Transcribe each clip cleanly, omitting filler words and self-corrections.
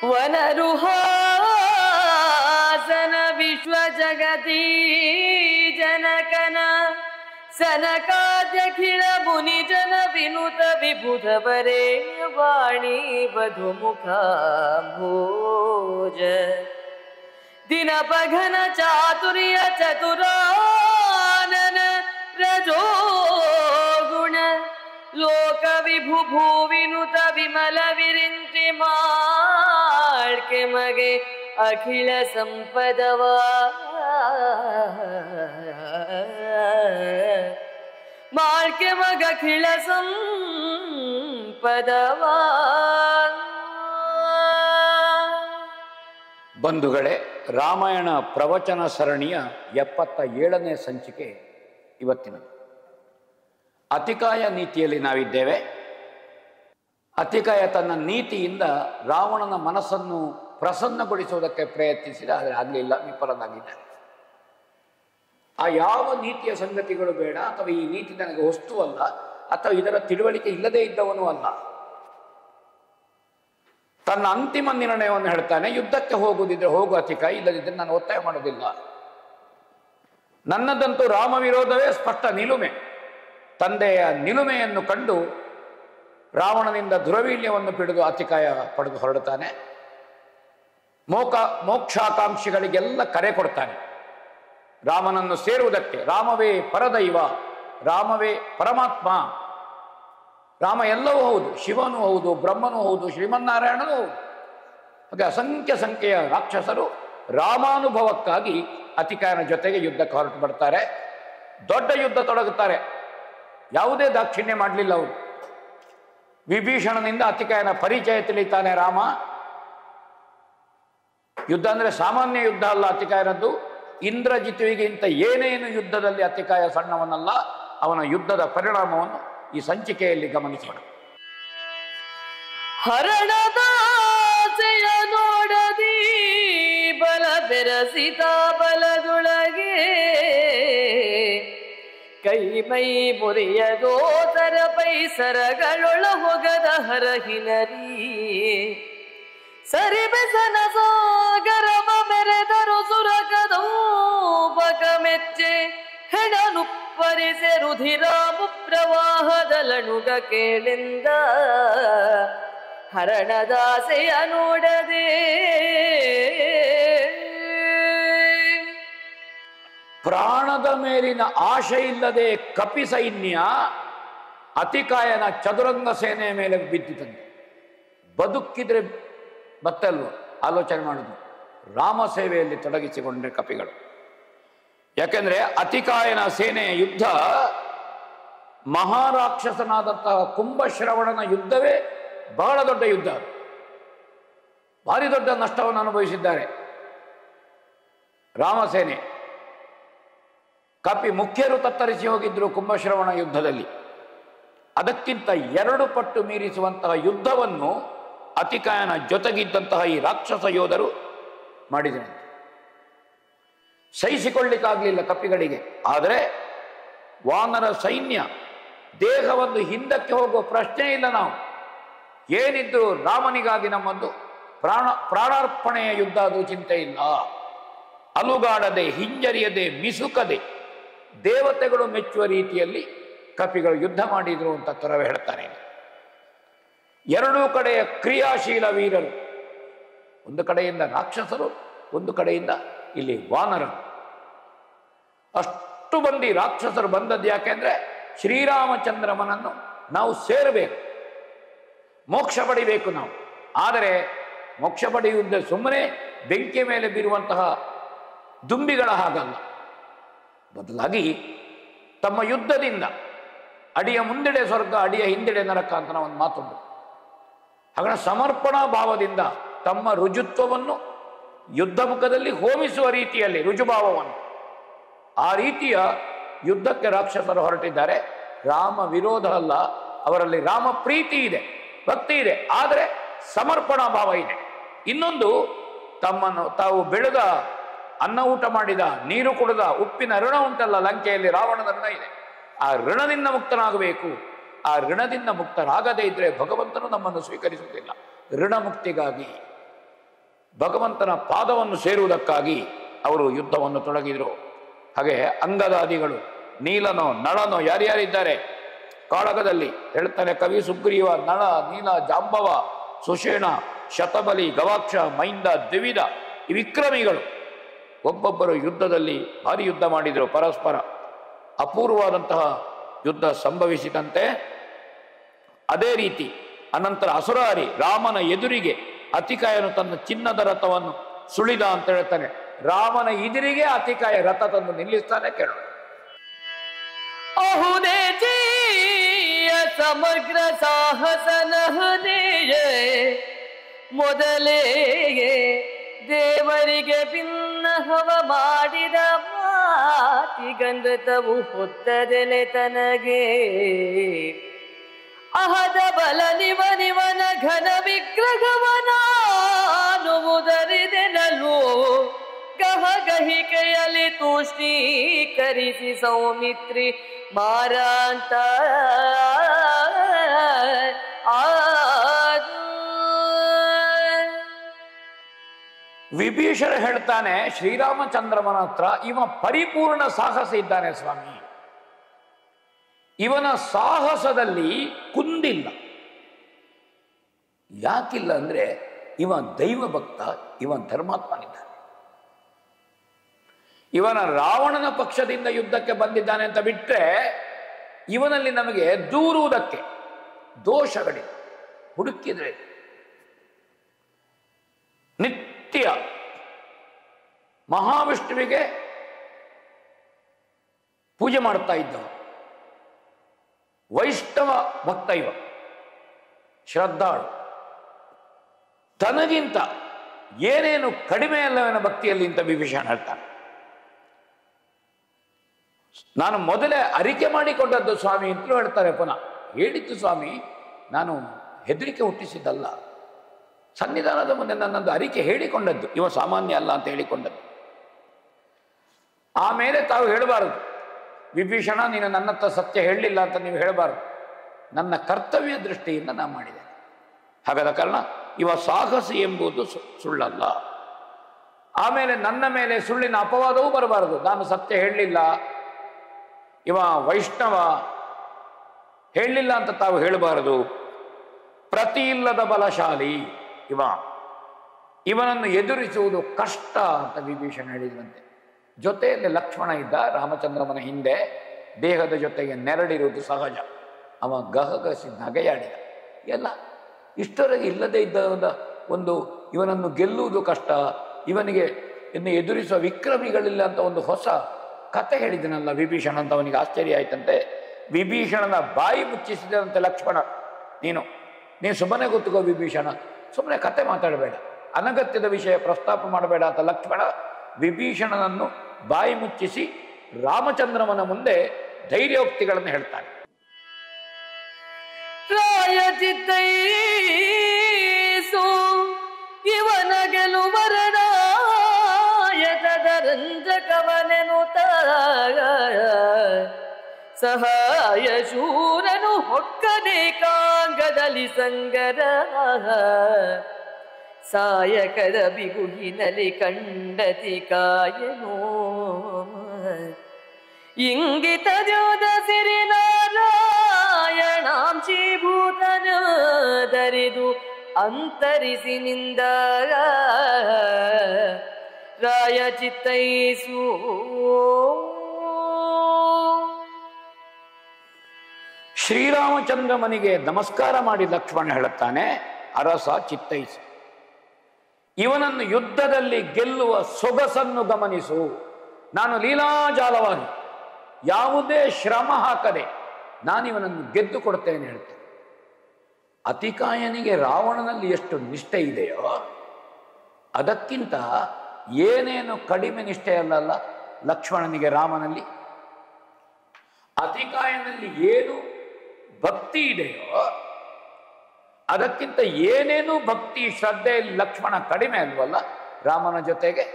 ವನರುಹಾಸನ ವಿಶ್ವ ಜಗತಿ ಜನಕನ ಸನಕಾದ್ಯಖಿಲ ಮುನಿ ಜನ ವಿನುತ ವಿಬುಧವರೇ ವಾಣಿ ವಧುಮುಖ ಭೋಜ ದಿನಪಘನ ಚಾತುರ್ಯ ಚತುರಾನನ ರಜೋ ಗುಣ ಲೋಕ ವಿಭು ಭೂವಿನುತ ವಿಮಲ ವಿರಿಂಚಿ ಮಾಳ್ಕೆ ಮಗೆ ಅಖಿಲ ಸಂಪದವ ಮಾಳ್ಕೆ ಮಗ ಅಖಿಲ ಸಂಪದವ. ಬಂಧುಗಳೇ, ರಾಮಾಯಣ ಪ್ರವಚನ ಸರಣಿಯ 77ನೇ ಸಂಚಿಕೆ ಇವತ್ತಿನದು. ಅತಿಕಾಯ ನೀತಿಯಲ್ಲಿ ನಾವಿದ್ದೇವೆ. ಅತಿಕಾಯ ತನ್ನ ನೀತಿಯಿಂದ ರಾವಣನ ಮನಸ್ಸನ್ನು ಪ್ರಸನ್ನಗೊಳಿಸುವುದಕ್ಕೆ ಪ್ರಯತ್ನಿಸಿದ, ಆದರೆ ಆಗಲಿಲ್ಲ, ವಿಫಲನಾಗಿದ್ದಾನೆ. ಆ ಯಾವ ನೀತಿಯ ಸಂಗತಿಗಳು ಬೇಡ, ಅಥವಾ ಈ ನೀತಿ ನನಗೆ ವಸ್ತುವಲ್ಲ, ಅಥವಾ ಇದರ ತಿಳುವಳಿಕೆ ಇಲ್ಲದೇ ಇದ್ದವನೂ ಅಲ್ಲ. ತನ್ನ ಅಂತಿಮ ನಿರ್ಣಯವನ್ನು ಹೇಳ್ತಾನೆ, ಯುದ್ಧಕ್ಕೆ ಹೋಗುವುದಿದ್ರೆ ಹೋಗು ಅತಿಕಾಯ, ಇಲ್ಲದಿದ್ದರೆ ನಾನು ಒತ್ತಾಯ ಮಾಡೋದಿಲ್ಲ. ನನ್ನದಂತೂ ರಾಮ ವಿರೋಧವೇ ಸ್ಪಷ್ಟ ನಿಲುಮೆ. ತಂದೆಯ ನಿಲುಮೆಯನ್ನು ಕಂಡು ರಾವಣನಿಂದ ದುರವೀಲ್ಯವನ್ನು ಪಿಡಿದು ಅತಿಕಾಯ ಪಡೆದು ಹೊರಡುತ್ತಾನೆ. ಮೋಕ್ಷಾಕಾಂಕ್ಷಿಗಳಿಗೆಲ್ಲ ಕರೆ ಕೊಡ್ತಾನೆ ರಾಮನನ್ನು ಸೇರುವುದಕ್ಕೆ. ರಾಮವೇ ಪರದೈವ, ರಾಮವೇ ಪರಮಾತ್ಮ. ರಾಮ ಎಲ್ಲವೂ ಹೌದು, ಶಿವನೂ ಹೌದು, ಬ್ರಹ್ಮನೂ ಹೌದು, ಶ್ರೀಮನ್ನಾರಾಯಣನೂ ಹೌದು. ಹಾಗೆ ಅಸಂಖ್ಯ ಸಂಖ್ಯೆಯ ರಾಕ್ಷಸರು ರಾಮಾನುಭವಕ್ಕಾಗಿ ಅತಿಕಾಯನ ಜೊತೆಗೆ ಯುದ್ಧಕ್ಕೆ ಹೊರಟು ಬರ್ತಾರೆ. ದೊಡ್ಡ ಯುದ್ಧ ತೊಡಗುತ್ತಾರೆ. ಯಾವುದೇ ದಾಕ್ಷಿಣ್ಯ ಮಾಡಲಿಲ್ಲ ಅವರು. ವಿಭೀಷಣನಿಂದ ಅತಿಕಾಯನ ಪರಿಚಯ ತಿಳಿತಾನೆ ರಾಮ. ಯುದ್ಧ ಅಂದರೆ ಸಾಮಾನ್ಯ ಯುದ್ಧ ಅಲ್ಲ ಅತಿಕಾಯನದ್ದು. ಇಂದ್ರಜಿತುವಿಗಿಂತ ಏನೇನು ಯುದ್ಧದಲ್ಲಿ ಅತಿಕಾಯ ಸಣ್ಣವನಲ್ಲ. ಅವನ ಯುದ್ಧದ ಪರಿಣಾಮವನ್ನು ಈ ಸಂಚಿಕೆಯಲ್ಲಿ ಗಮನಿಸೋಣ. ಹರಣದಾಸೆಯ ನೋಡದಿ ಬಲ ಬೆರಸಿತ ಬಲದೊಳಗೆ ಕೈ ಮೈ ಮುರಿಯದೋ ತರ ಪೈಸರಗಳೊಳ ಹೊಗದ ಹರಹಿನರಿ ಸರಿಬೆಸನ ಸಾಗರವ ಮೆರೆದರು ಸುರಕದೋ ಬಕ ಮೆಚ್ಚೆ ಹೆಣನುಪ್ಪರಿಸೆ ರುಧಿರಾಮು ಪ್ರವಾಹದಲಣುಗ ಕೇಳೆಂದ ಹರಣದಾಸೆಯ ನೋಡದೆ. ಪ್ರಾಣದ ಮೇಲಿನ ಆಶೆ ಇಲ್ಲದೆ ಕಪಿ ಸೈನ್ಯ ಅತಿಕಾಯನ ಚದುರಂಗ ಸೇನೆಯ ಮೇಲೆ ಬಿದ್ದಿತಂತೆ. ಬದುಕಿದ್ರೆ ಬತ್ತಲ್ವ ಆಲೋಚನೆ ಮಾಡುದು. ರಾಮ ಸೇವೆಯಲ್ಲಿ ತೊಡಗಿಸಿಕೊಂಡ್ರೆ ಕಪಿಗಳು. ಯಾಕೆಂದ್ರೆ ಅತಿಕಾಯನ ಸೇನೆಯ ಯುದ್ಧ ಮಹಾರಾಕ್ಷಸನಾದಂತಹ ಕುಂಭಶ್ರವಣನ ಯುದ್ಧವೇ ಬಹಳ ದೊಡ್ಡ ಯುದ್ಧ. ಭಾರಿ ದೊಡ್ಡ ನಷ್ಟವನ್ನು ಅನುಭವಿಸಿದ್ದಾರೆ ರಾಮಸೇನೆ. ಕಪಿ ಮುಖ್ಯರು ತತ್ತರಿಸಿ ಹೋಗಿದ್ರು ಕುಂಭಶ್ರವಣ ಯುದ್ಧದಲ್ಲಿ. ಅದಕ್ಕಿಂತ 2 ಪಟ್ಟು ಮೀರಿಸುವಂತಹ ಯುದ್ಧವನ್ನು ಅತಿಕಾಯನ ಜೊತೆಗಿದ್ದಂತಹ ಈ ರಾಕ್ಷಸ ಯೋಧರು ಮಾಡಿದರಂತೆ. ಸಹಿಸಿಕೊಳ್ಳಿಕ್ಕಾಗಲಿಲ್ಲ ಕಪಿಗಳಿಗೆ. ಆದರೆ ವಾನರ ಸೈನ್ಯ ದೇಹವನ್ನು ಹಿಂದಕ್ಕೆ ಹೋಗುವ ಪ್ರಶ್ನೆ ಇಲ್ಲ. ನಾವು ಏನಿದ್ರು ರಾಮನಿಗಾಗಿ ನಮ್ಮದು ಪ್ರಾಣಾರ್ಪಣೆಯ ಯುದ್ಧ, ಅದು ಚಿಂತೆ ಇಲ್ಲ. ಅಲುಗಾಡದೆ, ಹಿಂಜರಿಯದೆ, ಮಿಸುಕದೆ ದೇವತೆಗಳು ಮೆಚ್ಚುವ ರೀತಿಯಲ್ಲಿ ಕಪಿಗಳು ಯುದ್ಧ ಮಾಡಿದ್ರು ಅಂತ ತರವೇ ಹೇಳ್ತಾನೆ. ಎರಡೂ ಕಡೆಯ ಕ್ರಿಯಾಶೀಲ ವೀರರು, ಒಂದು ಕಡೆಯಿಂದ ರಾಕ್ಷಸರು, ಒಂದು ಕಡೆಯಿಂದ ಇಲ್ಲಿ ವಾನರರು. ಅಷ್ಟು ಮಂದಿ ರಾಕ್ಷಸರು ಬಂದದ್ದು ಯಾಕೆಂದ್ರೆ ಶ್ರೀರಾಮಚಂದ್ರಮನನ್ನು ನಾವು ಸೇರಬೇಕು, ಮೋಕ್ಷ ಪಡಿಬೇಕು ನಾವು. ಆದರೆ ಮೋಕ್ಷ ಪಡೆಯುವುದೇ ಸುಮ್ಮನೆ ಬೆಂಕಿಯ ಮೇಲೆ ಬೀರುವಂತಹ ದುಂಬಿಗಳ ಹಾಗಲ್ಲ. ಬದಲಾಗಿ ತಮ್ಮ ಯುದ್ಧದಿಂದ ಅಡಿಯ ಮುಂದೆಡೆ ಸ್ವರ್ಗ, ಅಡಿಯ ಹಿಂದೆಡೆ ನರಕ ಅಂತ ಒಂದು ಮಾತುಂಟು. ಹಾಗಾಗಿ ಸಮರ್ಪಣಾ ಭಾವದಿಂದ ತಮ್ಮ ರುಜುತ್ವವನ್ನು ಯುದ್ಧ ಮುಖದಲ್ಲಿ ಹೋಮಿಸುವ ರೀತಿಯಲ್ಲಿ ರುಜುಭಾವವನ್ನು, ಆ ರೀತಿಯ ಯುದ್ಧಕ್ಕೆ ರಾಕ್ಷಸರು ಹೊರಟಿದ್ದಾರೆ. ರಾಮ ವಿರೋಧ ಅಲ್ಲ, ಅವರಲ್ಲಿ ರಾಮ ಪ್ರೀತಿ ಇದೆ, ಭಕ್ತಿ ಇದೆ, ಆದರೆ ಸಮರ್ಪಣಾ ಭಾವ ಇದೆ. ಇನ್ನೊಂದು, ತಮ್ಮನ್ನು ತಾವು ಬೆಳೆದ, ಅನ್ನ ಊಟ ಮಾಡಿದ, ನೀರು ಕುಡಿದ ಉಪ್ಪಿನ ಋಣ ಉಂಟಲ್ಲ ಲಂಕೆಯಲ್ಲಿ, ರಾವಣನ ಋಣ ಇದೆ. ಆ ಋಣದಿಂದ ಮುಕ್ತನಾಗಬೇಕು. ಆ ಋಣದಿಂದ ಮುಕ್ತರಾಗದೇ ಇದ್ರೆ ಭಗವಂತನು ನಮ್ಮನ್ನು ಸ್ವೀಕರಿಸುವುದಿಲ್ಲ. ಋಣ ಮುಕ್ತಿಗಾಗಿ ಭಗವಂತನ ಪಾದವನ್ನು ಸೇರುವುದಕ್ಕಾಗಿ ಅವರು ಯುದ್ಧವನ್ನು ತೊಡಗಿದರು. ಹಾಗೆ ಅಂಗದಾದಿಗಳು, ನೀಲನೋ ನಳನೋ ಯಾರ್ಯಾರಿದ್ದಾರೆ ಕಾಳಗದಲ್ಲಿ ಹೇಳ್ತಾನೆ ಕವಿ ಸುಗ್ರೀವ, ನಳ, ನೀಲ, ಜಾಂಬವ, ಸುಷೇಣ, ಶತಬಲಿ, ಗವಾಕ್ಷ, ಮೈಂದ, ದ್ವಿವಿಧ ಈ ವಿಕ್ರಮಿಗಳು ಒಬ್ಬೊಬ್ಬರು ಯುದ್ಧದಲ್ಲಿ ಭಾರಿ ಯುದ್ಧ ಮಾಡಿದರು. ಪರಸ್ಪರ ಅಪೂರ್ವವಾದಂತಹ ಯುದ್ಧ ಸಂಭವಿಸಿದಂತೆ. ಅದೇ ರೀತಿ ಅನಂತರ ಅಸುರಾರಿ ರಾಮನ ಎದುರಿಗೆ ಅತಿಕಾಯನು ತನ್ನ ಚಿನ್ನದ ರಥವನ್ನು ಸುಳಿದ ಅಂತ ಹೇಳ್ತಾನೆ. ರಾಮನ ಎದುರಿಗೆ ಅತಿಕಾಯ ರಥ ತಂದು ನಿಲ್ಲಿಸ್ತಾನೆ. ಕೇಳೋಣ. ಅಹುದೇ ಜೀಯ ಸಮಗ್ರ ಸಾಹಸನಹನೆಯ ಮೊದಲೇ ದೇವರಿಗೆ ಭಿನ್ನಹವ ಮಾಡಿದ ಮಾತಿಗಂಧತವು ಹೊತ್ತದೆಲೆ ತನಗೆ ಅಹದ ಬಲ ನಿವನ ಘನ ವಿಗ್ರಹವನಾನುವುದರಿದೆನಲು ಗಹಿಕೆಯಲ್ಲಿ ತೂಷ್ಣೀಕರಿಸಿ ಸೌಮಿತ್ರಿ ಮಾರಾಂತ ವಿಭೀಷಣ ಹೇಳ್ತಾನೆ ಶ್ರೀರಾಮಚಂದ್ರಮನ ಹತ್ರ, ಇವ ಪರಿಪೂರ್ಣ ಸಾಹಸ ಇದ್ದಾನೆ ಸ್ವಾಮಿ, ಇವನ ಸಾಹಸದಲ್ಲಿ ಕುಂದಿಲ್ಲ. ಯಾಕಿಲ್ಲ ಅಂದ್ರೆ ಇವ ದೈವ ಭಕ್ತ, ಇವ ಧರ್ಮಾತ್ಮನಿದ್ದಾನೆ. ಇವನ ರಾವಣನ ಪಕ್ಷದಿಂದ ಯುದ್ಧಕ್ಕೆ ಬಂದಿದ್ದಾನೆ ಅಂತ ಬಿಟ್ಟರೆ ಇವನಲ್ಲಿ ನಮಗೆ ದೂರುವುದಕ್ಕೆ ದೋಷಗಳಿವೆ. ಹುಡುಕಿದ್ರೆ ನಿತ್ಯ ಮಹಾವಿಷ್ಣುವಿಗೆ ಪೂಜೆ ಮಾಡ್ತಾ ಇದ್ದವ, ವೈಷ್ಣವ ಭಕ್ತ ಇವ, ಶ್ರದ್ಧಾಳು. ತನಗಿಂತ ಏನೇನು ಕಡಿಮೆ ಅಲ್ಲವನ ಭಕ್ತಿಯಲ್ಲಿ ಅಂತ ವಿಭೀಷಣ ಹೇಳ್ತಾನೆ. ನಾನು ಮೊದಲೇ ಅರಿಕೆ ಮಾಡಿಕೊಂಡದ್ದು ಸ್ವಾಮಿ ಅಂತಲೂ ಹೇಳ್ತಾರೆ. ಪುನಃ ಹೇಳಿದ್ದು ಸ್ವಾಮಿ, ನಾನು ಹೆದರಿಕೆ ಹುಟ್ಟಿಸಿದ್ದಲ್ಲ, ಸನ್ನಿಧಾನದ ಮುಂದೆ ನನ್ನೊಂದು ಅರಿಕೆ ಹೇಳಿಕೊಂಡದ್ದು, ಇವ ಸಾಮಾನ್ಯ ಅಲ್ಲ ಅಂತ ಹೇಳಿಕೊಂಡದ್ದು. ಆಮೇಲೆ ತಾವು ಹೇಳಬಾರದು, ವಿಭೀಷಣ ನೀನು ನನ್ನ ಹತ್ರ ಸತ್ಯ ಹೇಳಲಿಲ್ಲ ಅಂತ ನೀವು ಹೇಳಬಾರದು. ನನ್ನ ಕರ್ತವ್ಯ ದೃಷ್ಟಿಯಿಂದ ನಾನು ಮಾಡಿದೆ. ಹಾಗಾದ ಕಾರಣ ಇವ ಸಾಹಸಿ ಎಂಬುದು ಸುಳ್ಳಲ್ಲ. ಆಮೇಲೆ ನನ್ನ ಮೇಲೆ ಸುಳ್ಳಿನ ಅಪವಾದವೂ ಬರಬಾರದು. ನಾನು ಸತ್ಯ ಹೇಳಲಿಲ್ಲ, ಇವ ವೈಷ್ಣವ ಹೇಳಲಿಲ್ಲ ಅಂತ ತಾವು ಹೇಳಬಾರದು. ಪ್ರತಿ ಇಲ್ಲದ ಬಲಶಾಲಿ ಇವನನ್ನು ಎದುರಿಸುವುದು ಕಷ್ಟ ಅಂತ ವಿಭೀಷಣ ಹೇಳಿದಂತೆ. ಜೊತೆಯಲ್ಲಿ ಲಕ್ಷ್ಮಣ ಇದ್ದ, ರಾಮಚಂದ್ರಮನ ಹಿಂದೆ ದೇಹದ ಜೊತೆಗೆ ನೆರಳಿರುವುದು ಸಹಜ. ಅವ ಗಹಗಸಿ ನಗೆಯಾಡಿದ. ಎಲ್ಲ ಇಷ್ಟವರೆಗೆ ಇಲ್ಲದೇ ಇದ್ದ ಒಂದು ಇವನನ್ನು ಗೆಲ್ಲುವುದು ಕಷ್ಟ, ಇವನಿಗೆ ಇನ್ನು ಎದುರಿಸುವ ವಿಕ್ರಮಿಗಳಿಲ್ಲ ಅಂತ ಒಂದು ಹೊಸ ಕತೆ ಹೇಳಿದನಲ್ಲ ವಿಭೀಷಣ ಅಂತ ಅವನಿಗೆ ಆಶ್ಚರ್ಯ ಆಯ್ತಂತೆ. ವಿಭೀಷಣನ ಬಾಯಿ ಮುಚ್ಚಿಸಿದಂತೆ ಲಕ್ಷ್ಮಣ, ನೀನು ಸುಮ್ಮನೆ ಗೊತ್ತುಕೋ ವಿಭೀಷಣ, ಸುಮ್ಮನೆ ಕತೆ ಮಾತಾಡಬೇಡ, ಅನಗತ್ಯದ ವಿಷಯ ಪ್ರಸ್ತಾಪ ಮಾಡಬೇಡ ಅಂತ ಲಕ್ಷ್ಮಣ ವಿಭೀಷಣನನ್ನು ಬಾಯಿ ಮುಚ್ಚಿಸಿ ರಾಮಚಂದ್ರಮನ ಮುಂದೆ ಧೈರ್ಯೋಕ್ತಿಗಳನ್ನು ಹೇಳ್ತಾನೆ. ರಾಯಚಿತ್ತೈಸು ಇವನ ಗೆಲುವರನಾಯತದರಂಜಕವನೆನುತ ಸಹಾಯ ಶೂರನು ಹೊಕ್ಕನೇಕಾಂಗದಲ್ಲಿ ಸಂಗರ ಸಾಯಕದ ಬಿಗುಹಿನಲಿ ಕಂಡತಿ ಕಾಯನೋ ಇಂಗಿತ ಜೋದ ಸಿರಿ ನಾರಾಯಣಾಂಶೀಭೂತನ ದರಿದು ಅಂತರಿಸಿ ನಿಂದ ರಾಯ ಚಿತ್ತೈಸು. ಶ್ರೀರಾಮಚಂದ್ರಮನಿಗೆ ನಮಸ್ಕಾರ ಮಾಡಿ ಲಕ್ಷ್ಮಣ ಹೇಳುತ್ತಾನೆ, ಅರಸ ಚಿತ್ತೈಸು, ಇವನನ್ನು ಯುದ್ಧದಲ್ಲಿ ಗೆಲ್ಲುವ ಸೊಗಸನ್ನು ಗಮನಿಸು. ನಾನು ಲೀಲಾಜಾಲವಾಗಿ ಯಾವುದೇ ಶ್ರಮ ಹಾಕದೆ ನಾನಿವನನ್ನು ಗೆದ್ದು ಕೊಡ್ತೇನೆ ಹೇಳ್ತೇನೆ. ಅತಿಕಾಯನಿಗೆ ರಾವಣನಲ್ಲಿ ಎಷ್ಟು ನಿಷ್ಠೆ ಇದೆಯೋ ಅದಕ್ಕಿಂತ ಏನೇನು ಕಡಿಮೆ ನಿಷ್ಠೆ ಅಲ್ಲಲ್ಲ ಲಕ್ಷ್ಮಣನಿಗೆ ರಾಮನಲ್ಲಿ. ಅತಿಕಾಯನಲ್ಲಿ ಏನು ಭಕ್ತಿ ಇದೆಯೋ ಅದಕ್ಕಿಂತ ಏನೇನು ಭಕ್ತಿ ಶ್ರದ್ಧೆಯಲ್ಲಿ ಲಕ್ಷ್ಮಣ ಕಡಿಮೆ ಅಲ್ವಲ್ಲ ರಾಮನ ಜೊತೆಗೆ.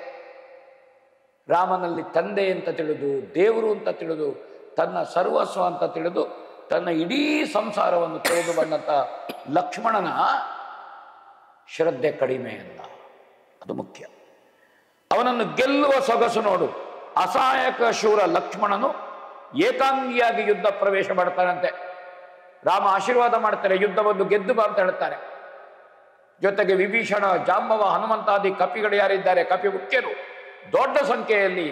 ರಾಮನಲ್ಲಿ ತಂದೆ ಅಂತ ತಿಳಿದು, ದೇವರು ಅಂತ ತಿಳಿದು, ತನ್ನ ಸರ್ವಸ್ವ ಅಂತ ತಿಳಿದು, ತನ್ನ ಇಡೀ ಸಂಸಾರವನ್ನು ತೊರೆದು ಬಂದಂಥ ಲಕ್ಷ್ಮಣನ ಶ್ರದ್ಧೆ ಕಡಿಮೆ ಅಲ್ಲ. ಅದು ಮುಖ್ಯ. ಅವನನ್ನು ಗೆಲ್ಲುವ ಸೊಗಸು ನೋಡು. ಅಸಹಾಯಕ ಶೂರ ಲಕ್ಷ್ಮಣನು ಏಕಾಂಗಿಯಾಗಿ ಯುದ್ಧ ಪ್ರವೇಶ ಮಾಡ್ತಾನಂತೆ. ರಾಮ ಆಶೀರ್ವಾದ ಮಾಡ್ತಾರೆ, ಯುದ್ಧವನ್ನು ಗೆದ್ದು ಬಾ ಅಂತ ಹೇಳ್ತಾರೆ. ಜೊತೆಗೆ ವಿಭೀಷಣ, ಜಾಂಬವ, ಹನುಮಂತಾದಿ ಕಪಿಗಳು ಯಾರಿದ್ದಾರೆ, ಕಪಿ ಮುಖ್ಯರು ದೊಡ್ಡ ಸಂಖ್ಯೆಯಲ್ಲಿ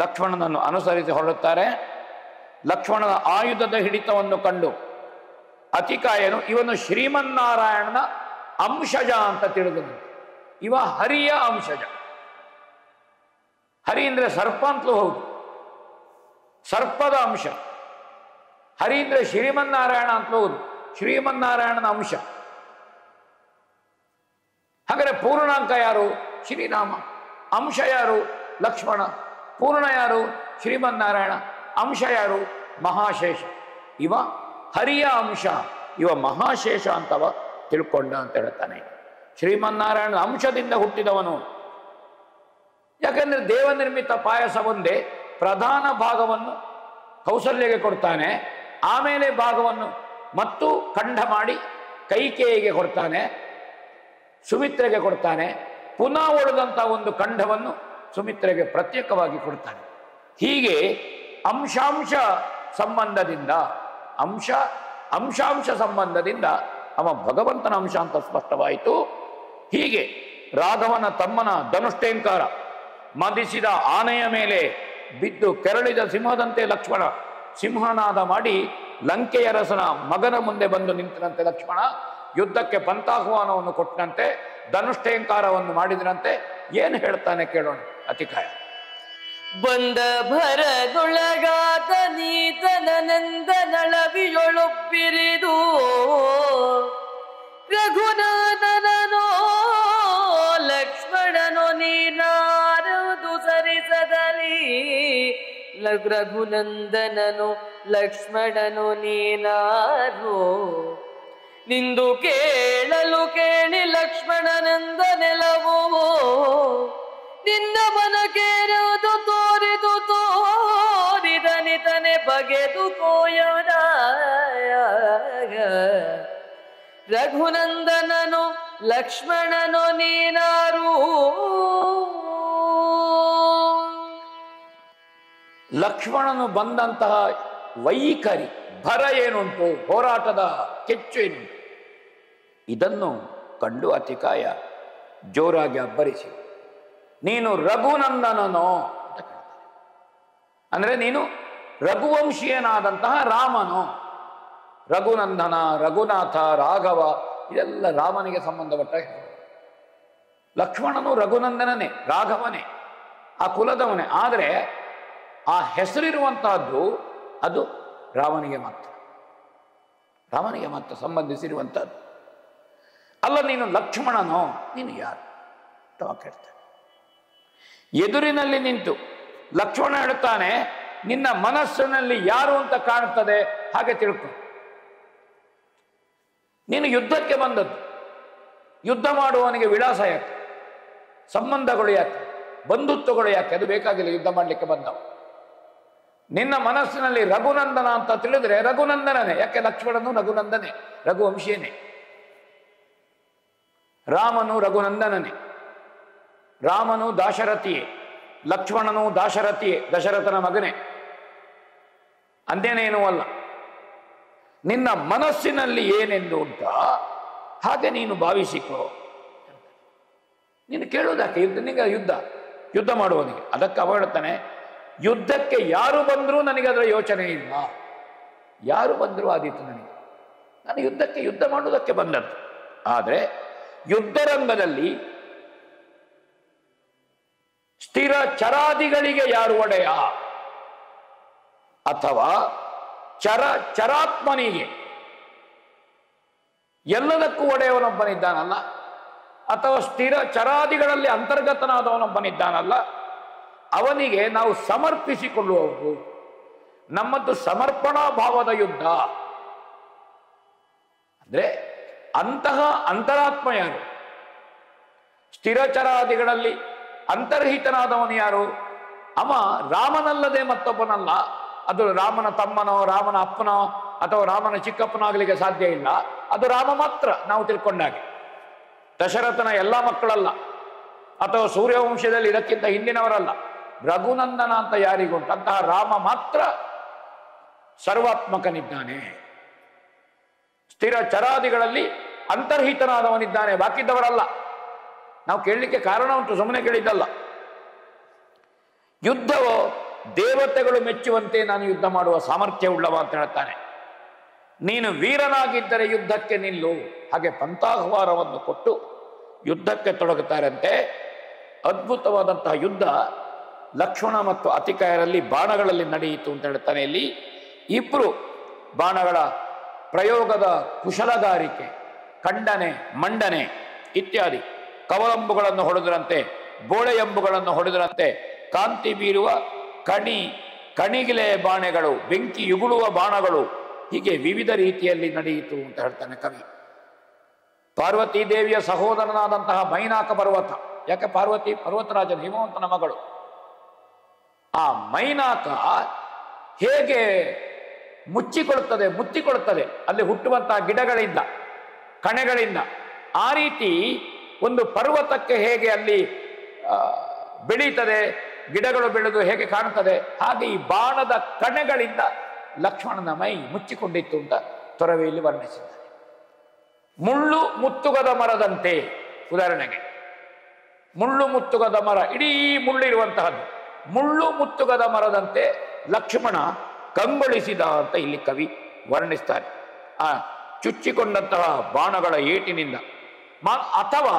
ಲಕ್ಷ್ಮಣನನ್ನು ಅನುಸರಿಸಿ ಹೊರಡುತ್ತಾರೆ. ಲಕ್ಷ್ಮಣನ ಆಯುಧದ ಹಿಡಿತವನ್ನು ಕಂಡು ಅತಿಕಾಯನು ಇವನು ಶ್ರೀಮನ್ನಾರಾಯಣನ ಅಂಶಜ ಅಂತ ತಿಳಿದನು. ಇವ ಹರಿಯ ಅಂಶಜ. ಹರಿ ಅಂದ್ರೆ ಸರ್ಪ ಅಂತಲೂ ಹೌದು, ಸರ್ಪದ ಅಂಶ. ಹರಿ ಅಂದ್ರೆ ಶ್ರೀಮನ್ನಾರಾಯಣ ಅಂತಲೂ ಹೌದು, ಶ್ರೀಮನ್ನಾರಾಯಣನ ಅಂಶ. ಹಾಗಾದ್ರೆ ಪೂರ್ಣಾಂಕ ಯಾರು? ಶ್ರೀರಾಮ. ಅಂಶ ಯಾರು? ಲಕ್ಷ್ಮಣ. ಪೂರ್ಣ ಯಾರು? ಶ್ರೀಮನ್ನಾರಾಯಣ. ಅಂಶ ಯಾರು? ಮಹಾಶೇಷ. ಇವ ಹರಿಯ ಅಂಶ, ಇವ ಮಹಾಶೇಷ ಅಂತವ ತಿಳ್ಕೊಂಡ ಅಂತ ಹೇಳ್ತಾನೆ. ಶ್ರೀಮನ್ನಾರಾಯಣನ ಅಂಶದಿಂದ ಹುಟ್ಟಿದವನು. ಯಾಕಂದ್ರೆ ದೇವನಿರ್ಮಿತ ಪಾಯಸ ಒಂದೇ ಪ್ರಧಾನ ಭಾಗವನ್ನು ಕೌಸಲ್ಯಗೆ ಕೊಡ್ತಾನೆ, ಆಮೇಲೆ ಭಾಗವನ್ನು ಮತ್ತು ಖಂಡ ಮಾಡಿ ಕೈಕೇಯಿಗೆ ಕೊಡ್ತಾನೆ, ಸುಮಿತ್ರೆಗೆ ಕೊಡ್ತಾನೆ, ಪುನಃ ಉಳಿದಂಥ ಒಂದು ಖಂಡವನ್ನು ಸುಮಿತ್ರೆಗೆ ಪ್ರತ್ಯೇಕವಾಗಿ ಕೊಡ್ತಾನೆ. ಹೀಗೆ ಅಂಶಾಂಶ ಸಂಬಂಧದಿಂದ ಅಂಶಾಂಶ ಸಂಬಂಧದಿಂದ ಅವ ಭಗವಂತನ ಅಂಶ ಅಂತ ಸ್ಪಷ್ಟವಾಯಿತು. ಹೀಗೆ ರಾಘವನ ತಮ್ಮನ ಧನುಷ್ಟೇಂಕಾರ ಮದಿಸಿದ ಆನೆಯ ಮೇಲೆ ಬಿದ್ದು ಕೆರಳಿದ ಸಿಂಹದಂತೆ ಲಕ್ಷ್ಮಣ ಸಿಂಹನಾದ ಮಾಡಿ ಲಂಕೆಯ ರಸನ ಮಗನ ಮುಂದೆ ಬಂದು ನಿಂತನಂತೆ. ಲಕ್ಷ್ಮಣ ಯುದ್ಧಕ್ಕೆ ಪಂಥಾಹ್ವಾನವನ್ನು ಕೊಟ್ಟನಂತೆ, ಧನುಷ್ಟೇಂಕಾರವನ್ನು ಮಾಡಿದನಂತೆ. ಏನು ಹೇಳ್ತಾನೆ ಕೇಳೋಣ ಅತಿಕಾಯ. ಬಂದ ಭರದೊಳಗಾದ ನೀತನ ನಂದನಳವಿಯೊಳೊಬ್ಬಿರಿದು ರಘುನಾಥನೋ ಲಕ್ಷ್ಮಣನೋ ನೀನಾರದು ಸರಿಸದಲಿ. ರಘುನಂದನನು ಲಕ್ಷ್ಮಣನು ನೀನಾರು ನಿಂದು ಕೇಳಲು ಕೇಳಿ ಲಕ್ಷ್ಮಣನಂದ ನೆಲವೋ ನಿನ್ನ ಮನಕೇರುವುದು ತೋರಿದು ತೋರಿದನಿತನೆ ಬಗೆದು ಕೋಯದ. ರಘುನಂದನನು ಲಕ್ಷ್ಮಣನು ನೀನಾರು. ಲಕ್ಷ್ಮಣನು ಬಂದಂತಹ ವೈಖರಿ ಭರ ಏನುಂಟು, ಹೋರಾಟದ ಕೆಚ್ಚು ಏನುಂಟು, ಇದನ್ನು ಕಂಡು ಅತಿಕಾಯ ಜೋರಾಗಿ ಅಬ್ಬರಿಸಿ ನೀನು ರಘುನಂದನನೋ ಅಂತ ಕೇಳ್ತಾನೆ. ಅಂದ್ರೆ ನೀನು ರಘುವಂಶೀಯನಾದಂತಹ ರಾಮನೋ. ರಘುನಂದನ, ರಘುನಾಥ, ರಾಘವ ಇದೆಲ್ಲ ರಾಮನಿಗೆ ಸಂಬಂಧಪಟ್ಟ ಹೆಸರು. ಲಕ್ಷ್ಮಣನು ರಘುನಂದನನೇ, ರಾಘವನೇ, ಆ ಕುಲದವನೇ. ಆದರೆ ಆ ಹೆಸರಿರುವಂತಹದ್ದು ಅದು ರಾಮನಿಗೆ ಮಾತ್ರ ಸಂಬಂಧಿಸಿರುವಂತಹದ್ದು. ಅಲ್ಲ, ನೀನು ಲಕ್ಷ್ಮಣನೋ, ನೀನು ಯಾರು ಅಂತ ಕೇಳ್ತಾನೆ. ಎದುರಿನಲ್ಲಿ ನಿಂತು ಲಕ್ಷ್ಮಣ ಹೇಳ್ತಾನೆ, ನಿನ್ನ ಮನಸ್ಸಿನಲ್ಲಿ ಯಾರು ಅಂತ ಕಾಣುತ್ತದೆ ಹಾಗೆ ತಿಳ್ಕೊ. ನೀನು ಯುದ್ಧಕ್ಕೆ ಬಂದದ್ದು. ಯುದ್ಧ ಮಾಡುವವನಿಗೆ ವಿಳಾಸ ಯಾಕೆ, ಸಂಬಂಧಗಳು ಯಾಕೆ, ಬಂಧುತ್ವಗಳು ಯಾಕೆ? ಅದು ಬೇಕಾಗಿಲ್ಲ ಯುದ್ಧ ಮಾಡಲಿಕ್ಕೆ ಬಂದವ. ನಿನ್ನ ಮನಸ್ಸಿನಲ್ಲಿ ರಘುನಂದನ ಅಂತ ತಿಳಿದ್ರೆ ರಘುನಂದನನೇ. ಯಾಕೆ? ಲಕ್ಷ್ಮಣನು ರಘುನಂದನೇ, ರಘುವಂಶೀಯನೇ. ರಾಮನು ರಘುನಂದನನೇ, ರಾಮನು ದಾಶರಥಿಯೇ, ಲಕ್ಷ್ಮಣನು ದಾಶರಥಿಯೇ, ದಶರಥನ ಮಗನೇ, ಅಂದೇನೇನೂ ಅಲ್ಲ. ನಿನ್ನ ಮನಸ್ಸಿನಲ್ಲಿ ಏನೆಂದು ಉಂಟ ಹಾಗೆ ನೀನು ಭಾವಿಸಿಕೋ. ನೀನು ಕೇಳೋದಕ್ಕೆ ನಿನಗೆ ಯುದ್ಧ ಮಾಡುವವನಿಗೆ. ಅದಕ್ಕೆ ಅವ ಹೇಳ್ತಾನೆ, ಯುದ್ಧಕ್ಕೆ ಯಾರು ಬಂದರೂ ನನಗೆ ಅದರ ಯೋಚನೆ ಇಲ್ಲ. ಯಾರು ಬಂದರೂ ಆದೀತು ನನಗೆ. ನಾನು ಯುದ್ಧ ಮಾಡುವುದಕ್ಕೆ ಬಂದದ್ದು. ಆದರೆ ಯುದ್ಧರಂಗದಲ್ಲಿ ಸ್ಥಿರ ಚರಾದಿಗಳಿಗೆ ಯಾರು ಒಡೆಯ, ಅಥವಾ ಚರಾತ್ಮನಿಗೆ ಎಲ್ಲದಕ್ಕೂ ಒಡೆಯವನೊಬ್ಬನಿದ್ದಾನಲ್ಲ, ಅಥವಾ ಸ್ಥಿರ ಚರಾದಿಗಳಲ್ಲಿ ಅಂತರ್ಗತನಾದವನೊಬ್ಬನಿದ್ದಾನಲ್ಲ, ಅವನಿಗೆ ನಾವು ಸಮರ್ಪಿಸಿಕೊಳ್ಳುವವರು. ನಮ್ಮದು ಸಮರ್ಪಣಾ ಭಾವದ ಯುದ್ಧ. ಅಂದ್ರೆ ಅಂತಹ ಅಂತರಾತ್ಮ ಯಾರು? ಸ್ಥಿರಚರಾದಿಗಳಲ್ಲಿ ಅಂತರ್ಹಿತನಾದವನು ಯಾರು? ಅವ ರಾಮನಲ್ಲದೆ ಮತ್ತೊಬ್ಬನಲ್ಲ. ಅದು ರಾಮನ ತಮ್ಮನೋ, ರಾಮನ ಅಪ್ಪನೋ, ಅಥವಾ ರಾಮನ ಚಿಕ್ಕಪ್ಪನೋ ಆಗಲಿಕ್ಕೆ ಸಾಧ್ಯ ಇಲ್ಲ. ಅದು ರಾಮ ಮಾತ್ರ. ನಾವು ತಿಳ್ಕೊಂಡಾಗೆ ದಶರಥನ ಎಲ್ಲ ಮಕ್ಕಳಲ್ಲ, ಅಥವಾ ಸೂರ್ಯವಂಶದಲ್ಲಿ ಇದಕ್ಕಿಂತ ಹಿಂದಿನವರಲ್ಲ. ರಘುನಂದನ ಅಂತ ಯಾರಿಗುಂಟು? ಅಂತಹ ರಾಮ ಮಾತ್ರ ಸರ್ವಾತ್ಮಕನಿದ್ದಾನೆ. ಸ್ಥಿರ ಚರಾದಿಗಳಲ್ಲಿ ಅಂತರ್ಹಿತನಾದವನಿದ್ದಾನೆ, ಬಾಕಿದ್ದವರಲ್ಲ. ನಾವು ಕೇಳಲಿಕ್ಕೆ ಕಾರಣ ಉಂಟು, ಸುಮ್ಮನೆ ಕೇಳಿದ್ದಲ್ಲ. ಯುದ್ಧವೋ ದೇವತೆಗಳು ಮೆಚ್ಚುವಂತೆ ನಾನು ಯುದ್ಧ ಮಾಡುವ ಸಾಮರ್ಥ್ಯ ಉಳ್ಳವ ಅಂತ ಹೇಳ್ತಾನೆ. ನೀನು ವೀರನಾಗಿದ್ದರೆ ಯುದ್ಧಕ್ಕೆ ನಿಲ್ಲು. ಹಾಗೆ ಪಂಥಾಹ್ವಾರವನ್ನು ಕೊಟ್ಟು ಯುದ್ಧಕ್ಕೆ ತೊಡಗುತ್ತಾರಂತೆ. ಅದ್ಭುತವಾದಂತಹ ಯುದ್ಧ ಲಕ್ಷ್ಮಣ ಮತ್ತು ಅತಿಕಾಯರಲ್ಲಿ ಬಾಣಗಳಲ್ಲಿ ನಡೆಯಿತು ಅಂತ ಹೇಳ್ತಾನೆ. ಇಲ್ಲಿ ಇಬ್ರು ಬಾಣಗಳ ಪ್ರಯೋಗದ ಕುಶಲಗಾರಿಕೆ, ಖಂಡನೆ, ಮಂಡನೆ ಇತ್ಯಾದಿ, ಕವಲಂಬುಗಳನ್ನು ಹೊಡೆದರಂತೆ, ಬೋಳೆಯಂಬುಗಳನ್ನು ಹೊಡೆದರಂತೆ, ಕಾಂತಿ ಬೀರುವ ಕಣಿಗಿಲೆ ಬಾಣಗಳು, ಬೆಂಕಿ ಯುಗುಳುವ ಬಾಣಗಳು, ಹೀಗೆ ವಿವಿಧ ರೀತಿಯಲ್ಲಿ ನಡೆಯಿತು ಅಂತ ಹೇಳ್ತಾನೆ ಕವಿ. ಪಾರ್ವತೀ ದೇವಿಯ ಸಹೋದರನಾದಂತಹ ಮೈನಾಕ ಪರ್ವತ, ಯಾಕೆ ಪಾರ್ವತಿ ಪರ್ವತರಾಜನ ಹಿಮವಂತನ ಮಗಳು. ಆ ಮೈನಾಕ ಹೇಗೆ ಮುಚ್ಚಿಕೊಳ್ಳುತ್ತದೆ ಅಲ್ಲಿ ಹುಟ್ಟುವಂತಹ ಗಿಡಗಳಿಂದ, ಕಣೆಗಳಿಂದ. ಆ ರೀತಿ ಒಂದು ಪರ್ವತಕ್ಕೆ ಹೇಗೆ ಅಲ್ಲಿ ಬೆಳೀತದೆ, ಗಿಡಗಳು ಬೆಳೆದು ಹೇಗೆ ಕಾಣುತ್ತದೆ, ಹಾಗೆ ಈ ಬಾಣದ ಕಣೆಗಳಿಂದ ಲಕ್ಷ್ಮಣನ ಮೈ ಮುಚ್ಚಿಕೊಂಡಿತ್ತು ಅಂತ ತೊರವೆಯಲ್ಲಿ ವರ್ಣಿಸಿದ್ದಾರೆ. ಮುಳ್ಳು ಮುತ್ತುಗದ ಮರದಂತೆ, ಉದಾಹರಣೆಗೆ ಮುಳ್ಳು ಮುತ್ತುಗದ ಮರ, ಇಡೀ ಮುಳ್ಳಿರುವಂತಹದ್ದು, ಮುಳ್ಳು ಮುತ್ತುಗದ ಮರದಂತೆ ಲಕ್ಷ್ಮಣ ಕಂಗೊಳಿಸಿದ ಅಂತ ಇಲ್ಲಿ ಕವಿ ವರ್ಣಿಸ್ತಾರೆ. ಆ ಚುಚ್ಚಿಕೊಂಡಂತಹ ಬಾಣಗಳ ಏಟಿನಿಂದ, ಅಥವಾ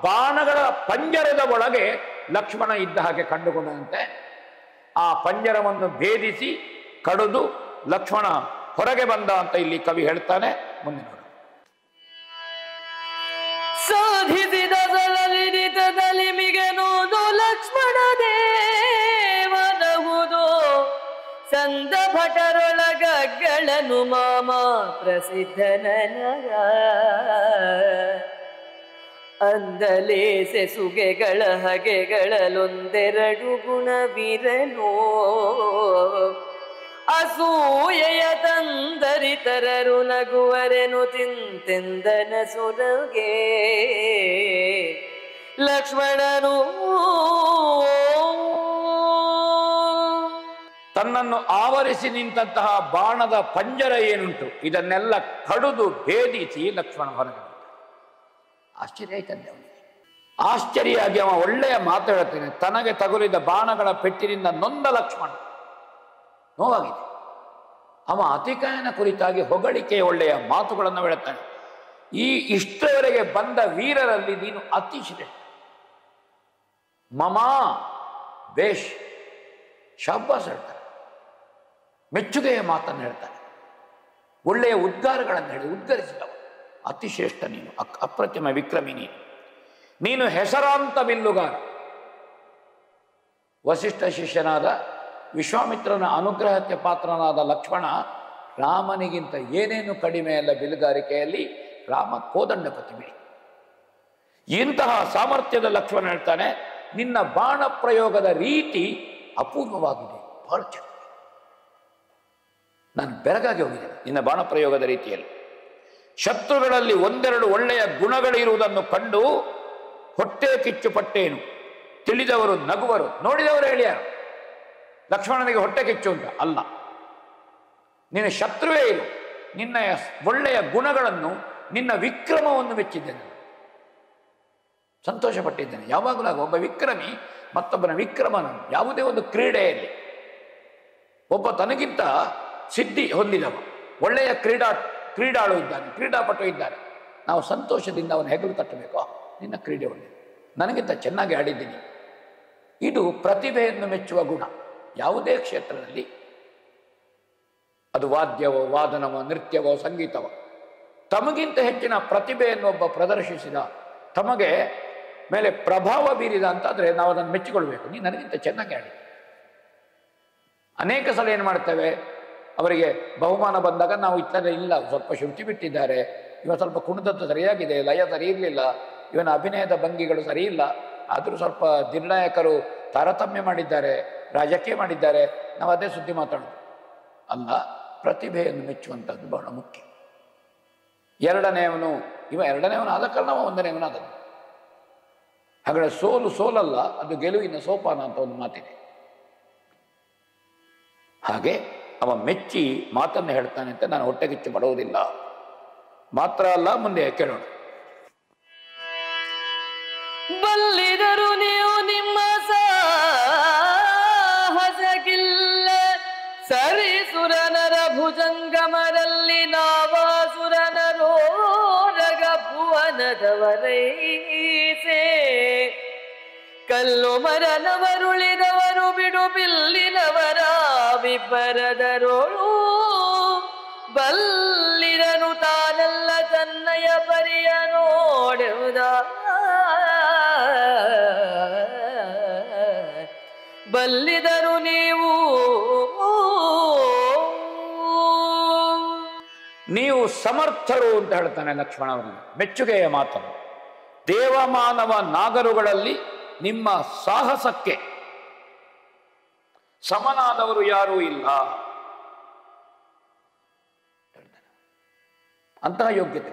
ಬಾಣಗಳ ಪಂಜರದ ಒಳಗೆ ಲಕ್ಷ್ಮಣ ಇದ್ದ ಹಾಗೆ ಕಂಡುಕೊಂಡಂತೆ ಆ ಪಂಜರವನ್ನು ಭೇದಿಸಿ ಕಡಿದು ಲಕ್ಷ್ಮಣ ಹೊರಗೆ ಬಂದ ಅಂತ ಇಲ್ಲಿ ಕವಿ ಹೇಳ್ತಾನೆ. ಮುಂದೆ ನೋಡು. ಸಾಧಿಸಿದ ಸಲಲಿನಿತದಲ್ಲಿ ಮಿಗನುವುದು ಲಕ್ಷ್ಮಣ ದೇವನಹುದು ಸಂದ ಭಟರೊಳಗಗಳನ್ನು ಮಾಮ ಪ್ರಸಿದ್ಧನನರ ಅಂದಲೇಸೆ ಸುಗೆಗಳ ಹಗೆಗಳಲ್ಲೊಂದೆರಡು ಗುಣವಿರಲು ಅಸೂಯೆಯ ತಂದರಿತರರು ನಗುವರೆನು ತಿಂತೆಂದನ ಸುರಗೆ ಲಕ್ಷ್ಮಣನು ತನ್ನನ್ನು ಆವರಿಸಿ ನಿಂತಹ ಬಾಣದ ಪಂಜರ ಏನುಂಟು ಇದನ್ನೆಲ್ಲ ಕಡಿದು ಭೇದಿಸಿ ಲಕ್ಷ್ಮಣ ಹೊರಗೆ. ಆಶ್ಚರ್ಯ ಆಯ್ತಂತೆ ಅವನಿಗೆ. ಆಶ್ಚರ್ಯಾಗಿ ಅವ ಒಳ್ಳೆಯ ಮಾತು ಹೇಳ್ತಾನೆ. ತನಗೆ ತಗುಲಿದ ಬಾಣಗಳ ಪೆಟ್ಟಿನಿಂದ ನೊಂದ ಲಕ್ಷ್ಮಣ, ನೋವಾಗಿದೆ. ಅವ ಅತಿಕಾಯನ ಕುರಿತಾಗಿ ಹೊಗಳಿಕೆಯ ಒಳ್ಳೆಯ ಮಾತುಗಳನ್ನು ಹೇಳುತ್ತಾನೆ. ಇಷ್ಟರವರೆಗೆ ಬಂದ ವೀರರಲ್ಲಿ ನೀನು ಅತಿ ಶ್ರೇಷ್ಠ. ಮಮಾ ಬೇಷ್, ಶಾಬಾಸ್ ಹೇಳ್ತಾನೆ. ಮೆಚ್ಚುಗೆಯ ಮಾತನ್ನು ಹೇಳ್ತಾನೆ. ಒಳ್ಳೆಯ ಉದ್ಗಾರಗಳನ್ನು ಹೇಳಿ ಉದ್ಗರಿಸಿದವ. ಅತಿ ಶ್ರೇಷ್ಠ ನೀನು, ಅಪ್ರತಿಮ ವಿಕ್ರಮಿ ನೀನು ಹೆಸರಾಂತ ಬಿಲ್ಲುಗಾರ. ವಸಿಷ್ಠ ಶಿಷ್ಯನಾದ ವಿಶ್ವಾಮಿತ್ರನ ಅನುಗ್ರಹಕ್ಕೆ ಪಾತ್ರನಾದ ಲಕ್ಷ್ಮಣ ರಾಮನಿಗಿಂತ ಏನೇನು ಕಡಿಮೆ ಅಲ್ಲ ಬಿಲ್ಲುಗಾರಿಕೆಯಲ್ಲಿ. ರಾಮ ಕೋದಂಡಪತಿ ಬಿಡಿ. ಇಂತಹ ಸಾಮರ್ಥ್ಯದ ಲಕ್ಷ್ಮಣ ಹೇಳ್ತಾನೆ, ನಿನ್ನ ಬಾಣ ಪ್ರಯೋಗದ ರೀತಿ ಅಪೂರ್ವವಾಗಿದೆ, ಬಹಳ ಚೆನ್ನಾಗಿ. ನಾನು ಬೆರಗಾಗಿ ಹೋಗಿದ್ದೇನೆ ನಿನ್ನ ಬಾಣ ಪ್ರಯೋಗದ ರೀತಿಯಲ್ಲಿ. ಶತ್ರುಗಳಲ್ಲಿ ಒಂದೆರಡು ಒಳ್ಳೆಯ ಗುಣಗಳಿರುವುದನ್ನು ಕಂಡು ಹೊಟ್ಟೆ ಕಿಚ್ಚು ಪಟ್ಟೇನು. ತಿಳಿದವರು ನಗುವರು, ನೋಡಿದವರು ಹೇಳ್ಯಾರು ಲಕ್ಷ್ಮಣನಿಗೆ ಹೊಟ್ಟೆ ಕಿಚ್ಚು ಅಂತ. ಅಲ್ಲ, ನಿನ್ನ ಶತ್ರುವೇ ಇರು. ನಿನ್ನ ಒಳ್ಳೆಯ ಗುಣಗಳನ್ನು, ನಿನ್ನ ವಿಕ್ರಮವನ್ನು ಮೆಚ್ಚಿದ್ದೇನೆ, ಸಂತೋಷ ಪಟ್ಟಿದ್ದೇನೆ. ಯಾವಾಗಲೂ ಒಬ್ಬ ವಿಕ್ರಮಿ ಮತ್ತೊಬ್ಬನ ವಿಕ್ರಮನ ಯಾವುದೇ ಒಂದು ಕ್ರೀಡೆಯಲ್ಲಿ ಒಬ್ಬ ತನಗಿಂತ ಸಿದ್ಧಿ ಹೊಂದಿದವ ಒಳ್ಳೆಯ ಕ್ರೀಡಾಳು ಇದ್ದಾನೆ, ಕ್ರೀಡಾಪಟು ಇದ್ದಾನೆ, ನಾವು ಸಂತೋಷದಿಂದ ಅವನ ಹೆಗಲು ತಟ್ಟಬೇಕು. ನಿನ್ನ ಕ್ರೀಡೆ ಒಳ್ಳೆಯದು, ನನಗಿಂತ ಚೆನ್ನಾಗಿ ಆಡಿದ್ದೀನಿ. ಇದು ಪ್ರತಿಭೆಯನ್ನು ಮೆಚ್ಚುವ ಗುಣ. ಯಾವುದೇ ಕ್ಷೇತ್ರದಲ್ಲಿ, ಅದು ವಾದ್ಯವೋ, ವಾದನವೋ, ನೃತ್ಯವೋ, ಸಂಗೀತವೋ, ತಮಗಿಂತ ಹೆಚ್ಚಿನ ಪ್ರತಿಭೆಯನ್ನು ಒಬ್ಬ ಪ್ರದರ್ಶಿಸಿದ, ತಮಗೆ ಮೇಲೆ ಪ್ರಭಾವ ಬೀರಿದ ಅಂತಾದರೆ ನಾವು ಅದನ್ನು ಮೆಚ್ಚಿಕೊಳ್ಬೇಕು. ನೀನು ನನಗಿಂತ ಚೆನ್ನಾಗಿ ಆಡಿ. ಅನೇಕ ಸಲ ಏನು ಮಾಡ್ತೇವೆ, ಅವರಿಗೆ ಬಹುಮಾನ ಬಂದಾಗ ನಾವು ಇತ್ತಂದರೆ ಇಲ್ಲ, ಸ್ವಲ್ಪ ಶ್ರುತಿ ಬಿಟ್ಟಿದ್ದಾರೆ, ಇವ ಸ್ವಲ್ಪ ಕುಣಿದದ್ದು ಸರಿಯಾಗಿದೆ, ಲಯ ಸರಿ ಇರಲಿಲ್ಲ, ಇವನ ಅಭಿನಯದ ಭಂಗಿಗಳು ಸರಿ ಇಲ್ಲ, ಆದರೂ ಸ್ವಲ್ಪ ನಿರ್ಣಾಯಕರು ತಾರತಮ್ಯ ಮಾಡಿದ್ದಾರೆ, ರಾಜಕೀಯ ಮಾಡಿದ್ದಾರೆ, ನಾವು ಅದೇ ಸುದ್ದಿ ಮಾತಾಡೋದು ಅಲ್ಲ. ಪ್ರತಿಭೆಯನ್ನು ಮೆಚ್ಚುವಂಥದ್ದು ಬಹಳ ಮುಖ್ಯ. ಎರಡನೆಯವನು ಆದ ಕಾರಣ ಒಂದನೆಯವನಾದದ್ದು. ಹಾಗಾದ್ರೆ ಸೋಲು ಸೋಲಲ್ಲ, ಅದು ಗೆಲುವಿನ ಸೋಪಾನ ಅಂತ ಒಂದು ಮಾತಿದೆ. ಹಾಗೆ ಅವ ಮೆಚ್ಚಿ ಮಾತನ್ನು ಹೇಳ್ತಾನೆ ಅಂತ ನಾನು ಹೊಟ್ಟೆಗಿಚ್ಚು ಪಡುವುದಿಲ್ಲ. ಮಾತ್ರ ಅಲ್ಲ, ಮುಂದೆ ಕೇಳೋಣ. ಬಲ್ಲಿದರು ನೀವು ನಿಮ್ಮ ಸಾಹಸಗಿಲ್ಲ, ಸರಿಸುರನರ ಭುಜಂಗಮರಲ್ಲಿ ನಾವಾಸುರನರೋರಗ ಭುವನದವರೈಸೆ. ಕಲ್ಲು ಮರನವರುಳಿದವರು ಬಿಡು ಬಿಲ್ಲಿನವರ ವಿಬ್ಬರದರೋಳು, ಬಲ್ಲಿರನು ತಾನೆಲ್ಲ ತನ್ನಯ ಪರಿಯ ನೋಡುವುದ. ಬಲ್ಲಿದರು ನೀವು ಸಮರ್ಥರು ಅಂತ ಹೇಳ್ತಾನೆ ಲಕ್ಷ್ಮಣ ಅವರನ್ನು. ಮೆಚ್ಚುಗೆಯ ಮಾತನ್ನು. ದೇವಮಾನವ ನಾಗರುಗಳಲ್ಲಿ ನಿಮ್ಮ ಸಾಹಸಕ್ಕೆ ಸಮನಾದವರು ಯಾರೂ ಇಲ್ಲ, ಅಂತಹ ಯೋಗ್ಯತೆ.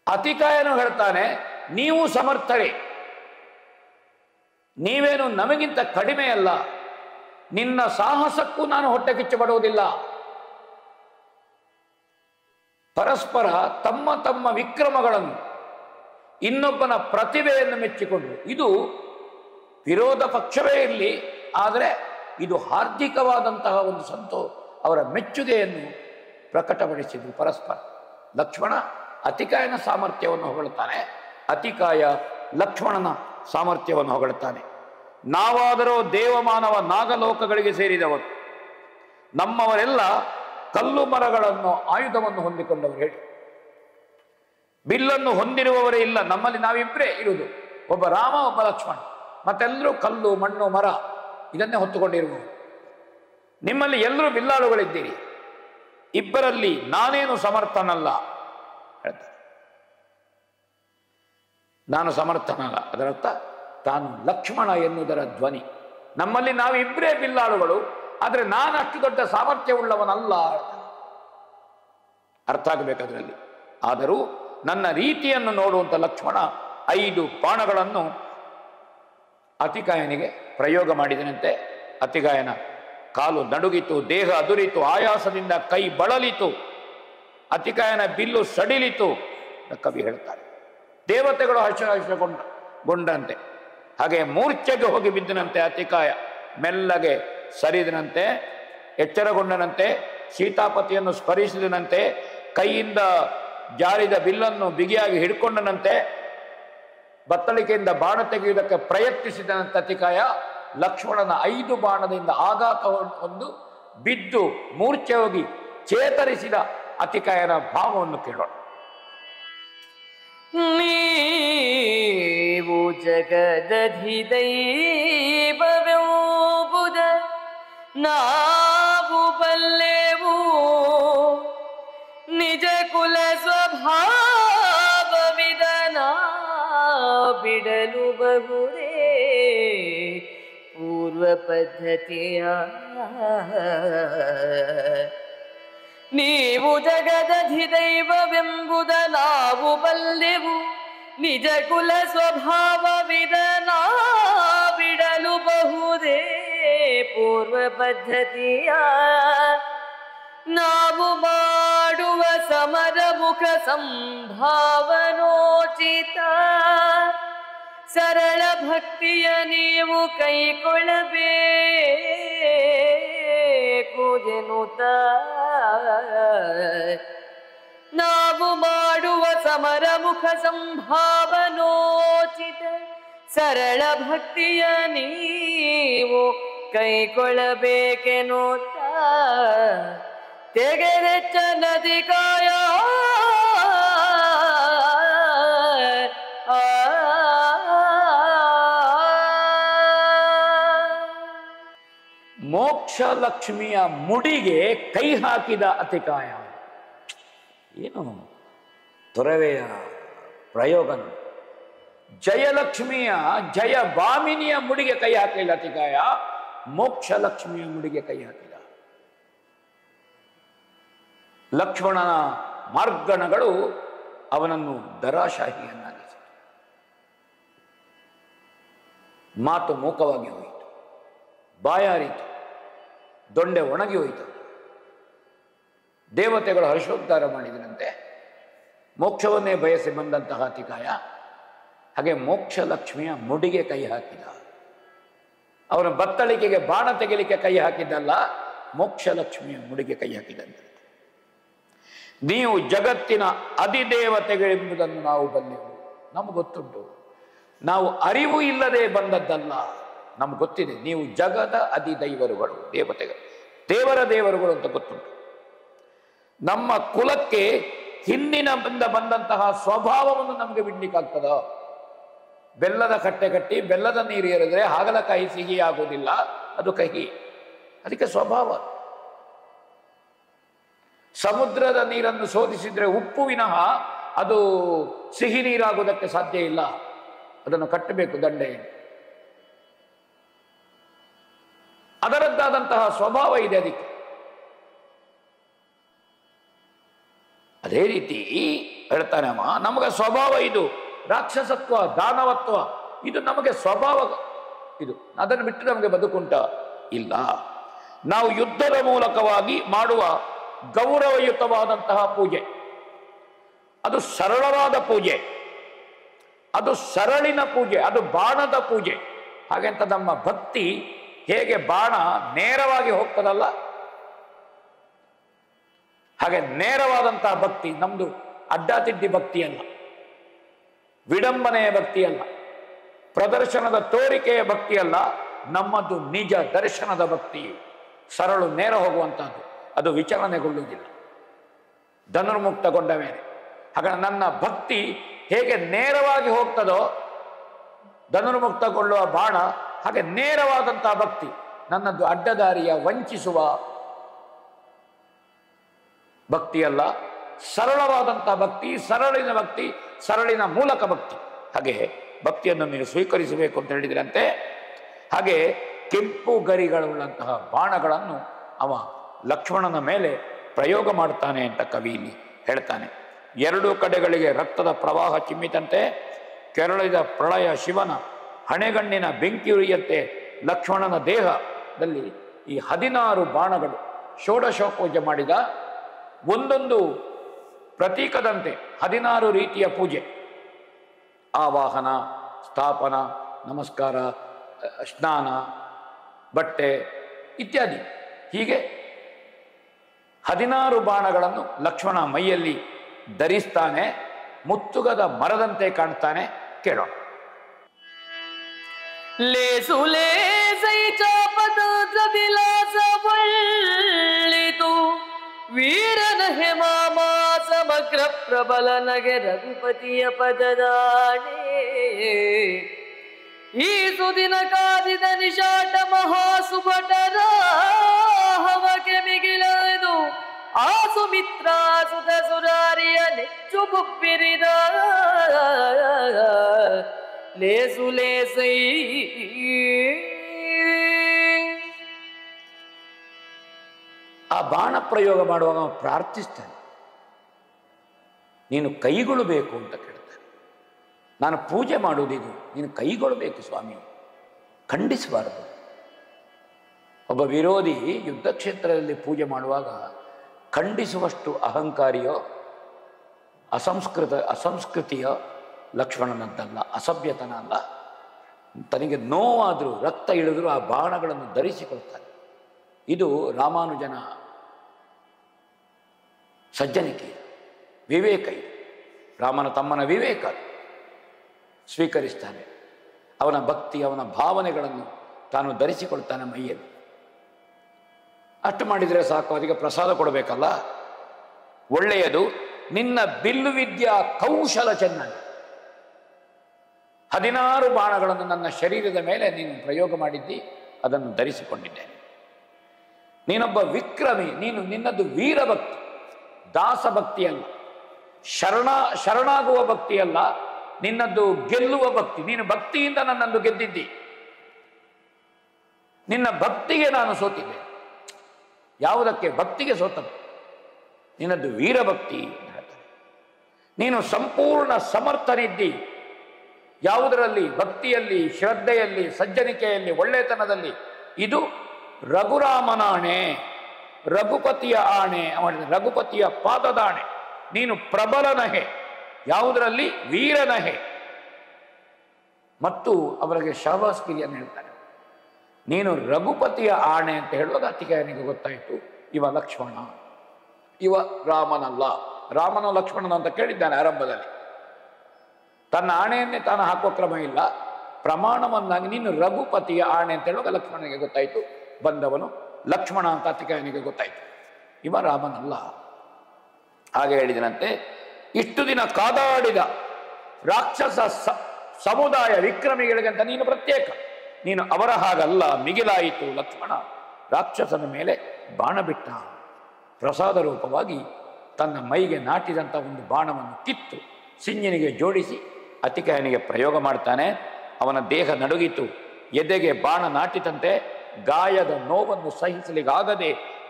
ಅತಿಕಾಯನು ಹೇಳ್ತಾನೆ, ನೀವು ಸಮರ್ಥರೇ, ನೀವೇನು ನಮಗಿಂತ ಕಡಿಮೆ ಅಲ್ಲ, ನಿನ್ನ ಸಾಹಸಕ್ಕೂ ನಾನು ಹೊಟ್ಟೆ ಕಿಚ್ಚು ಪಡುವುದಿಲ್ಲ. ಪರಸ್ಪರ ತಮ್ಮ ತಮ್ಮ ವಿಕ್ರಮಗಳನ್ನು, ಇನ್ನೊಬ್ಬನ ಪ್ರತಿಭೆಯನ್ನು ಮೆಚ್ಚಿಕೊಂಡ್ರು. ಇದು ವಿರೋಧ ಪಕ್ಷವೇ ಇರಲಿ, ಆದರೆ ಇದು ಹಾರ್ದಿಕವಾದಂತಹ ಒಂದು ಅವರ ಮೆಚ್ಚುಗೆಯನ್ನು ಪ್ರಕಟಪಡಿಸಿದ್ರು ಪರಸ್ಪರ. ಲಕ್ಷ್ಮಣ ಅತಿಕಾಯನ ಸಾಮರ್ಥ್ಯವನ್ನು ಹೊಗಳುತ್ತಾನೆ, ಅತಿಕಾಯ ಲಕ್ಷ್ಮಣನ ಸಾಮರ್ಥ್ಯವನ್ನು ಹೊಗಳುತ್ತಾನೆ. ನಾವಾದರೂ ದೇವಮಾನವ ನಾಗಲೋಕಗಳಿಗೆ ಸೇರಿದವರು, ನಮ್ಮವರೆಲ್ಲ ಕಲ್ಲು ಮರಗಳನ್ನು ಆಯುಧವನ್ನು ಹೊಂದಿಕೊಂಡವರು. ಹೇಳಿ, ಬಿಲ್ಲನ್ನು ಹೊಂದಿರುವವರೇ ಇಲ್ಲ. ನಮ್ಮಲ್ಲಿ ನಾವಿಬ್ಬರೇ ಇರುವುದು, ಒಬ್ಬ ರಾಮ, ಒಬ್ಬ ಲಕ್ಷ್ಮಣ. ಮತ್ತೆಲ್ಲರೂ ಕಲ್ಲು ಮಣ್ಣು ಮರ ಇದನ್ನೇ ಹೊತ್ತುಕೊಂಡಿರುವವರು. ನಿಮ್ಮಲ್ಲಿ ಎಲ್ಲರೂ ಬಿಲ್ಲಾಳುಗಳಿದ್ದೀರಿ, ಇಬ್ಬರಲ್ಲಿ ನಾನೇನು ಸಮರ್ಥನಲ್ಲ ಹೇಳ್ತಾರೆ. ನಾನು ಸಮರ್ಥನಲ್ಲ, ಅದರರ್ಥ ತಾನು ಲಕ್ಷ್ಮಣ ಎನ್ನುವುದರ ಧ್ವನಿ. ನಮ್ಮಲ್ಲಿ ನಾವಿಬ್ಬರೇ ಬಿಲ್ಲಾಳುಗಳು, ಆದರೆ ನಾನು ಅಷ್ಟು ದೊಡ್ಡ ಸಾಮರ್ಥ್ಯವುಳ್ಳವನಲ್ಲ ಹೇಳ್ತಾನೆ. ಅರ್ಥ ಆಗಬೇಕದರಲ್ಲಿ. ಆದರೂ ನನ್ನ ರೀತಿಯನ್ನು ನೋಡುವಂತ ಲಕ್ಷ್ಮಣ 5 ಬಾಣಗಳನ್ನು ಅತಿಕಾಯನಿಗೆ ಪ್ರಯೋಗ ಮಾಡಿದನಂತೆ. ಅತಿಕಾಯನ ಕಾಲು ನಡುಗಿತು, ದೇಹ ಅದುರಿತು, ಆಯಾಸದಿಂದ ಕೈ ಬಳಲಿತು, ಅತಿಕಾಯನ ಬಿಲ್ಲು ಸಡಿಲಿತು ಕವಿ ಹೇಳ್ತಾರೆ. ದೇವತೆಗಳು ಹರ್ಷಗೊಂಡಂತೆ, ಹಾಗೆ ಮೂರ್ಛೆಗೆ ಹೋಗಿ ಬಿದ್ದನಂತೆ. ಅತಿಕಾಯ ಮೆಲ್ಲಗೆ ಸರಿದನಂತೆ, ಎಚ್ಚರಗೊಂಡನಂತೆ, ಸೀತಾಪತಿಯನ್ನು ಸ್ಮರಿಸಿದನಂತೆ, ಕೈಯಿಂದ ಜಾರಿದ ಬಿಲ್ಲನ್ನು ಬಿಗಿಯಾಗಿ ಹಿಡ್ಕೊಂಡನಂತೆ, ಬತ್ತಳಿಕೆಯಿಂದ ಬಾಣ ತೆಗೆಯುವುದಕ್ಕೆ ಪ್ರಯತ್ನಿಸಿದನಂತೆ. ಅತಿಕಾಯ ಲಕ್ಷ್ಮಣನ 5 ಬಾಣದಿಂದ ಆಘಾತ ಹೊಂದು ಬಿದ್ದು ಮೂರ್ಛೆ ಹೋಗಿ ಚೇತರಿಸಿದ ಅತಿಕಾಯನ ಭಾವವನ್ನು ಕೇಳೋಣ. ನೀವು ಜಗದಧಿದೈವವೆಂಬುದ ನಾವು ಬಲ್ಲೆವು, ನಿಜ ಕುಲ ಸ್ವಭಾವವಿದನ ಬಿಡಲು ಬಹುದೇ ಪೂರ್ವ ಪದ್ಧತಿಯ. ನೀವು ಜಗದಧಿದೈವವೆಂಬುದ ನಾವು ಬಲ್ಲೆವು, ನಿಜ ಕುಲ ಸ್ವಭಾವವಿದನ ಬಿಡಲು ಬಹುದೇ ಪೂರ್ವ ಪದ್ಧತಿಯ. ನಾವು ಮಾಡುವ ಸಮರ ಮುಖ ಸಂಭಾವನೋಚಿತ, ಸರಳ ಭಕ್ತಿಯ ನೀವು ಕೈಕೊಳ್ಳಬೇಕು ಎನ್ನುತ್ತ. ನಾವು ಮಾಡುವ ಸಮರ ಮುಖ ಸಂಭಾವನೋಚಿತ, ಸರಳ ಭಕ್ತಿಯ ನೀವು ಕೈಕೊಳ್ಳಬೇಕೆನ್ನುತ್ತ. ತೆಗೆದೆಚ್ಚ ನದಿಕಾಯ ಮೋಕ್ಷ ಲಕ್ಷ್ಮಿಯ ಮುಡಿಗೆ ಕೈ ಹಾಕಿದ ಅತಿಕಾಯ. ಏನು ತೊರವೆಯ ಪ್ರಯೋಗ! ಜಯಲಕ್ಷ್ಮಿಯ ಜಯಭಾಮಿನಿಯ ಮುಡಿಗೆ ಕೈ ಹಾಕಲಿಲ್ಲ ಅತಿಕಾಯ, ಮೋಕ್ಷ ಲಕ್ಷ್ಮಿಯ ಮುಡಿಗೆ ಕೈ ಹಾಕಿದ. ಲಕ್ಷ್ಮಣನ ಮಾರ್ಗಣಗಳು ಅವನನ್ನು ದರಾಶಾಹಿಯನ್ನಾಗಿಸಿತು. ಮಾತು ಮೂಕವಾಗಿ ಹೋಯಿತು, ಬಾಯಾರಿತು, ದೊಂಡೆ ಒಣಗಿ ಹೋಯಿತು. ದೇವತೆಗಳು ಹರ್ಷೋದ್ಧಾರ ಮಾಡಿದರಂತೆ. ಮೋಕ್ಷವನ್ನೇ ಬಯಸಿ ಬಂದಂತಹ ಅತಿಕಾಯ ಹಾಗೆ ಮೋಕ್ಷ ಲಕ್ಷ್ಮಿಯ ಮುಡಿಗೆ ಕೈ ಹಾಕಿದ. ಅವನ ಬತ್ತಳಿಕೆಗೆ ಬಾಣ ತೆಗೆಲಿಕ್ಕೆ ಕೈ ಹಾಕಿದ್ದಲ್ಲ, ಮೋಕ್ಷ ಲಕ್ಷ್ಮಿಯ ಮುಡಿಗೆ ಕೈ ಹಾಕಿದಂತೆ. ನೀವು ಜಗತ್ತಿನ ಅಧಿದೇವತೆಗಳೆಂಬುದನ್ನು ನಾವು ಬಲ್ಲೆವು. ನಮ್ಗೆ ಗೊತ್ತುಂಟು, ನಾವು ಅರಿವು ಇಲ್ಲದೆ ಬಂದದ್ದಲ್ಲ, ನಮ್ಗೆ ಗೊತ್ತಿದೆ. ನೀವು ಜಗದ ಅಧಿದೈವರುಗಳು, ದೇವತೆಗಳು, ದೇವರ ದೇವರುಗಳು ಅಂತ ಗೊತ್ತುಂಟು. ನಮ್ಮ ಕುಲಕ್ಕೆ ಹಿಂದಿನ ಬಂದಂತಹ ಸ್ವಭಾವವನ್ನು ನಮಗೆ ಬಿಡ್ಲಿಕ್ಕಾಗ್ತದ? ಬೆಲ್ಲದ ಕಟ್ಟೆ ಕಟ್ಟಿ ಬೆಲ್ಲದ ನೀರು ಏರಿದ್ರೆ ಹಾಗಲಕಾಯಿ ಸಿಹಿ ಆಗುವುದಿಲ್ಲ, ಅದು ಕಹಿ. ಅದಕ್ಕೆ ಸ್ವಭಾವ. ಸಮುದ್ರದ ನೀರನ್ನು ಶೋಧಿಸಿದ್ರೆ ಉಪ್ಪು ವಿನಃ ಅದು ಸಿಹಿ ನೀರಾಗುವುದಕ್ಕೆ ಸಾಧ್ಯ ಇಲ್ಲ. ಅದನ್ನು ಕಟ್ಟಬೇಕು ದಂಡೆಯನ್ನು. ಅದರದ್ದಾದಂತಹ ಸ್ವಭಾವ ಇದೆ ಅದಕ್ಕೆ. ಅದೇ ರೀತಿ ಹೇಳ್ತಾನೆ ಅಮ್ಮ, ನಮಗೆ ಸ್ವಭಾವ ಇದು. ರಾಕ್ಷಸತ್ವ, ದಾನವತ್ವ ಇದು ನಮಗೆ ಸ್ವಭಾವ. ಇದು ಅದನ್ನು ಬಿಟ್ಟು ನಮಗೆ ಬದುಕುಂಟ ಇಲ್ಲ. ನಾವು ಯುದ್ಧದ ಮೂಲಕವಾಗಿ ಮಾಡುವ ಗೌರವಯುತವಾದಂತಹ ಪೂಜೆ, ಅದು ಸರಳವಾದ ಪೂಜೆ, ಅದು ಸರಳಿನ ಪೂಜೆ, ಅದು ಬಾಣದ ಪೂಜೆ. ಹಾಗೆಂತ ನಮ್ಮ ಭಕ್ತಿ ಹೇಗೆ ಬಾಣ ನೇರವಾಗಿ ಹೋಗ್ತದಲ್ಲ, ಹಾಗೆ ನೇರವಾದಂತಹ ಭಕ್ತಿ ನಮ್ದು. ಅಡ್ಡಾತಿಡ್ಡಿ ಭಕ್ತಿಯಲ್ಲ, ವಿಡಂಬನೆಯ ಭಕ್ತಿಯಲ್ಲ, ಪ್ರದರ್ಶನದ ತೋರಿಕೆಯ ಭಕ್ತಿಯಲ್ಲ. ನಮ್ಮದು ನಿಜ ದರ್ಶನದ ಭಕ್ತಿ, ಸರಳು ನೇರ ಹೋಗುವಂತಹದ್ದು. ಅದು ವಿಚಲನೆಗೊಳ್ಳುವುದಿಲ್ಲ ಧನುರ್ಮುಕ್ತಗೊಂಡ ಮೇಲೆ. ಹಾಗೆ ನನ್ನ ಭಕ್ತಿ ಹೇಗೆ ನೇರವಾಗಿ ಹೋಗ್ತದೋ ಧನುರ್ಮುಕ್ತಗೊಳ್ಳುವ ಬಾಣ, ಹಾಗೆ ನೇರವಾದಂತಹ ಭಕ್ತಿ ನನ್ನದು. ಅಡ್ಡದಾರಿಯ ವಂಚಿಸುವ ಭಕ್ತಿಯಲ್ಲ, ಸರಳವಾದಂತಹ ಭಕ್ತಿ, ಸರಳಿನ ಭಕ್ತಿ, ಸರಳಿನ ಮೂಲಕ ಭಕ್ತಿ. ಹಾಗೆ ಭಕ್ತಿಯನ್ನು ನೀವು ಸ್ವೀಕರಿಸಬೇಕು ಅಂತ ಹೇಳಿದ್ರಂತೆ. ಹಾಗೆ ಕೆಂಪು ಗರಿಗಳುಳ್ಳಂತಹ ಬಾಣಗಳನ್ನು ಅವ ಲಕ್ಷ್ಮಣನ ಮೇಲೆ ಪ್ರಯೋಗ ಮಾಡ್ತಾನೆ ಅಂತ ಕವಿ ಇಲ್ಲಿ ಹೇಳ್ತಾನೆ. ಎರಡೂ ಕಡೆಗಳಿಗೆ ರಕ್ತದ ಪ್ರವಾಹ ಚಿಮ್ಮಿತಂತೆ ಕೆರಳಿದ ಪ್ರಳಯ ಶಿವನ ಹಣೆಗಣ್ಣಿನ ಬೆಂಕಿ ಉರಿಯಂತೆ ಲಕ್ಷ್ಮಣನ ದೇಹದಲ್ಲಿ ಈ 16 ಬಾಣಗಳು ಷೋಡಶೋಪೂಜೆ ಮಾಡಿದ ಒಂದೊಂದು ಪ್ರತೀಕದಂತೆ 16 ರೀತಿಯ ಪೂಜೆ, ಆವಾಹನ, ಸ್ಥಾಪನ, ನಮಸ್ಕಾರ, ಸ್ನಾನ, ಬಟ್ಟೆ ಇತ್ಯಾದಿ. ಹೀಗೆ 16 ಬಾಣಗಳನ್ನು ಲಕ್ಷ್ಮಣ ಮೈಯಲ್ಲಿ ಧರಿಸ್ತಾನೆ. ಮುತ್ತುಗದ ಮರದಂತೆ ಕಾಣ್ತಾನೆ. ಕೇಳೋಣ. ಲೇಸು ಲೇಸೈ ಚಾಪದ ವಿಲಾಸವಳ್ಳಿತು ವೀರನ ಹೇಮಾಮ ಸಮಗ್ರ ಪ್ರಬಲನಗೆ ರಘುಪತಿಯ ಪದದಾಣೆ. ಈ ಸುದಿನ ಕಾದಿದ ನಿಶಾಟ ಮಹಾಸುಭಟರ ಹವಕ್ಕೆ ಮಿಗಿಲದು ಆ ಸುಮಿತ್ರ ಸುತ ಸುರಾರಿಯ ನೆಚ್ಚು ಬುಬ್ಬಿರಿದ ಲೇಸು ಲೇಸೈ. ಆ ಬಾಣ ಪ್ರಯೋಗ ಮಾಡುವಾಗ ಪ್ರಾರ್ಥಿಸ್ತಾನೆ, ನೀನು ಕೈಗೊಳ್ಳಬೇಕು ಅಂತ ಕೇಳ್ತಾನೆ. ನಾನು ಪೂಜೆ ಮಾಡುವುದಿದು, ನೀನು ಕೈಗೊಳ್ಳಬೇಕು ಸ್ವಾಮಿ, ಖಂಡಿಸಬಾರದು. ಒಬ್ಬ ವಿರೋಧಿ ಯುದ್ಧ ಕ್ಷೇತ್ರದಲ್ಲಿ ಪೂಜೆ ಮಾಡುವಾಗ ಖಂಡಿಸುವಷ್ಟು ಅಹಂಕಾರಿಯೋ ಅಸಂಸ್ಕೃತಿಯೋ ಲಕ್ಷ್ಮಣನದ್ದಲ್ಲ, ಅಸಭ್ಯತನ ಅಲ್ಲ. ತನಗೆ ನೋವಾದರೂ ರಕ್ತ ಇಳಿದರೂ ಆ ಬಾಣಗಳನ್ನು ಧರಿಸಿಕೊಳ್ತಾನೆ. ಇದು ರಾಮಾನುಜನ ಸಜ್ಜನಿಕೆ, ವಿವೇಕ. ಇದು ರಾಮನ ತಮ್ಮನ ವಿವೇಕ. ಸ್ವೀಕರಿಸ್ತಾನೆ. ಅವನ ಭಕ್ತಿ, ಅವನ ಭಾವನೆಗಳನ್ನು ತಾನು ಧರಿಸಿಕೊಳ್ತಾನೆ ಮೈಯಲ್ಲಿ. ಅಷ್ಟು ಮಾಡಿದರೆ ಸಾಕು, ಅದಕ್ಕೆ ಪ್ರಸಾದ ಕೊಡಬೇಕಲ್ಲ. ಒಳ್ಳೆಯದು, ನಿನ್ನ ಬಿಲ್ಲು ವಿದ್ಯಾ ಕೌಶಲ ಚೆನ್ನಾಗಿ. 16 ಬಾಣಗಳನ್ನು ನನ್ನ ಶರೀರದ ಮೇಲೆ ನೀನು ಪ್ರಯೋಗ ಮಾಡಿದ್ದಿ, ಅದನ್ನು ಧರಿಸಿಕೊಂಡಿದ್ದೇನೆ. ನೀನೊಬ್ಬ ವಿಕ್ರಮಿ, ನಿನ್ನದು ವೀರಭಕ್ತಿ, ದಾಸಭಕ್ತಿಯಲ್ಲ, ಶರಣಾಗುವ ಭಕ್ತಿಯಲ್ಲ, ನಿನ್ನದು ಗೆಲ್ಲುವ ಭಕ್ತಿ. ನೀನು ಭಕ್ತಿಯಿಂದ ನನ್ನನ್ನು ಗೆದ್ದಿದ್ದಿ, ನಿನ್ನ ಭಕ್ತಿಗೆ ನಾನು ಸೋತಿದ್ದೆ. ಯಾವುದಕ್ಕೆ? ಭಕ್ತಿಗೆ ಸೋತದ್ದು. ನಿನ್ನದು ವೀರಭಕ್ತಿ ಅಂತ ಹೇಳ್ತಾರೆ. ನೀನು ಸಂಪೂರ್ಣ ಸಮರ್ಥನಿದ್ದಿ, ಯಾವುದರಲ್ಲಿ? ಭಕ್ತಿಯಲ್ಲಿ, ಶ್ರದ್ಧೆಯಲ್ಲಿ, ಸಜ್ಜನಿಕೆಯಲ್ಲಿ, ಒಳ್ಳೆತನದಲ್ಲಿ. ಇದು ರಘುರಾಮನ ಆಣೆ, ರಘುಪತಿಯ ಆಣೆ, ರಘುಪತಿಯ ಪಾದದಾಣೆ. ನೀನು ಪ್ರಬಲನಹೆ, ಯಾವುದರಲ್ಲಿ? ವೀರನಹೆ. ಮತ್ತು ಅವರಿಗೆ ಶಹಬಾಸ್ಗಿರಿಯನ್ನು ಹೇಳ್ತಾನೆ. ನೀನು ರಘುಪತಿಯ ಆಣೆ ಅಂತ ಹೇಳುವಾಗ ಅತಿಕಾಯನಿಗೆ ಗೊತ್ತಾಯಿತು, ಇವ ಲಕ್ಷ್ಮಣ, ಇವ ರಾಮನಲ್ಲ. ರಾಮನ ಲಕ್ಷ್ಮಣನ ಅಂತ ಕೇಳಿದ್ದಾನೆ ಆರಂಭದಲ್ಲಿ. ತನ್ನ ಆಣೆಯನ್ನೇ ತಾನು ಹಾಕುವ ಕ್ರಮ ಇಲ್ಲ, ಪ್ರಮಾಣವನ್ನಾಗಿ ನೀನು ರಘುಪತಿಯ ಆಣೆ ಅಂತ ಹೇಳುವಾಗ ಲಕ್ಷ್ಮಣನಿಗೆ ಗೊತ್ತಾಯಿತು, ಬಂದವನು ಲಕ್ಷ್ಮಣ ಅಂತ ಅತಿಕಾಯನಿಗೆ ಗೊತ್ತಾಯಿತು, ಇವ ರಾಮನಲ್ಲ. ಹಾಗೆ ಹೇಳಿದನಂತೆ, ಇಷ್ಟು ದಿನ ಕಾದಾಡಿದ ರಾಕ್ಷಸ ಸಮುದಾಯ ವಿಕ್ರಮಿಗಳಿಗಂತ ನೀನು ಪ್ರತ್ಯೇಕ, ನೀನು ಅವರ ಹಾಗಲ್ಲ. ಮಿಗಿಲಾಯಿತು ಲಕ್ಷ್ಮಣ ರಾಕ್ಷಸನ ಮೇಲೆ ಬಾಣ ಬಿಟ್ಟ. ಪ್ರಸಾದ ರೂಪವಾಗಿ ತನ್ನ ಮೈಗೆ ನಾಟಿದಂಥ ಒಂದು ಬಾಣವನ್ನು ಕಿತ್ತು ಸಿಂಜನಿಗೆ ಜೋಡಿಸಿ ಅತಿಕಾಯನಿಗೆ ಪ್ರಯೋಗ ಮಾಡ್ತಾನೆ. ಅವನ ದೇಹ ನಡುಗಿತು, ಎದೆಗೆ ಬಾಣ ನಾಟಿತಂತೆ. ಗಾಯದ ನೋವನ್ನು ಸಹಿಸಲಿಗಾಗದೆ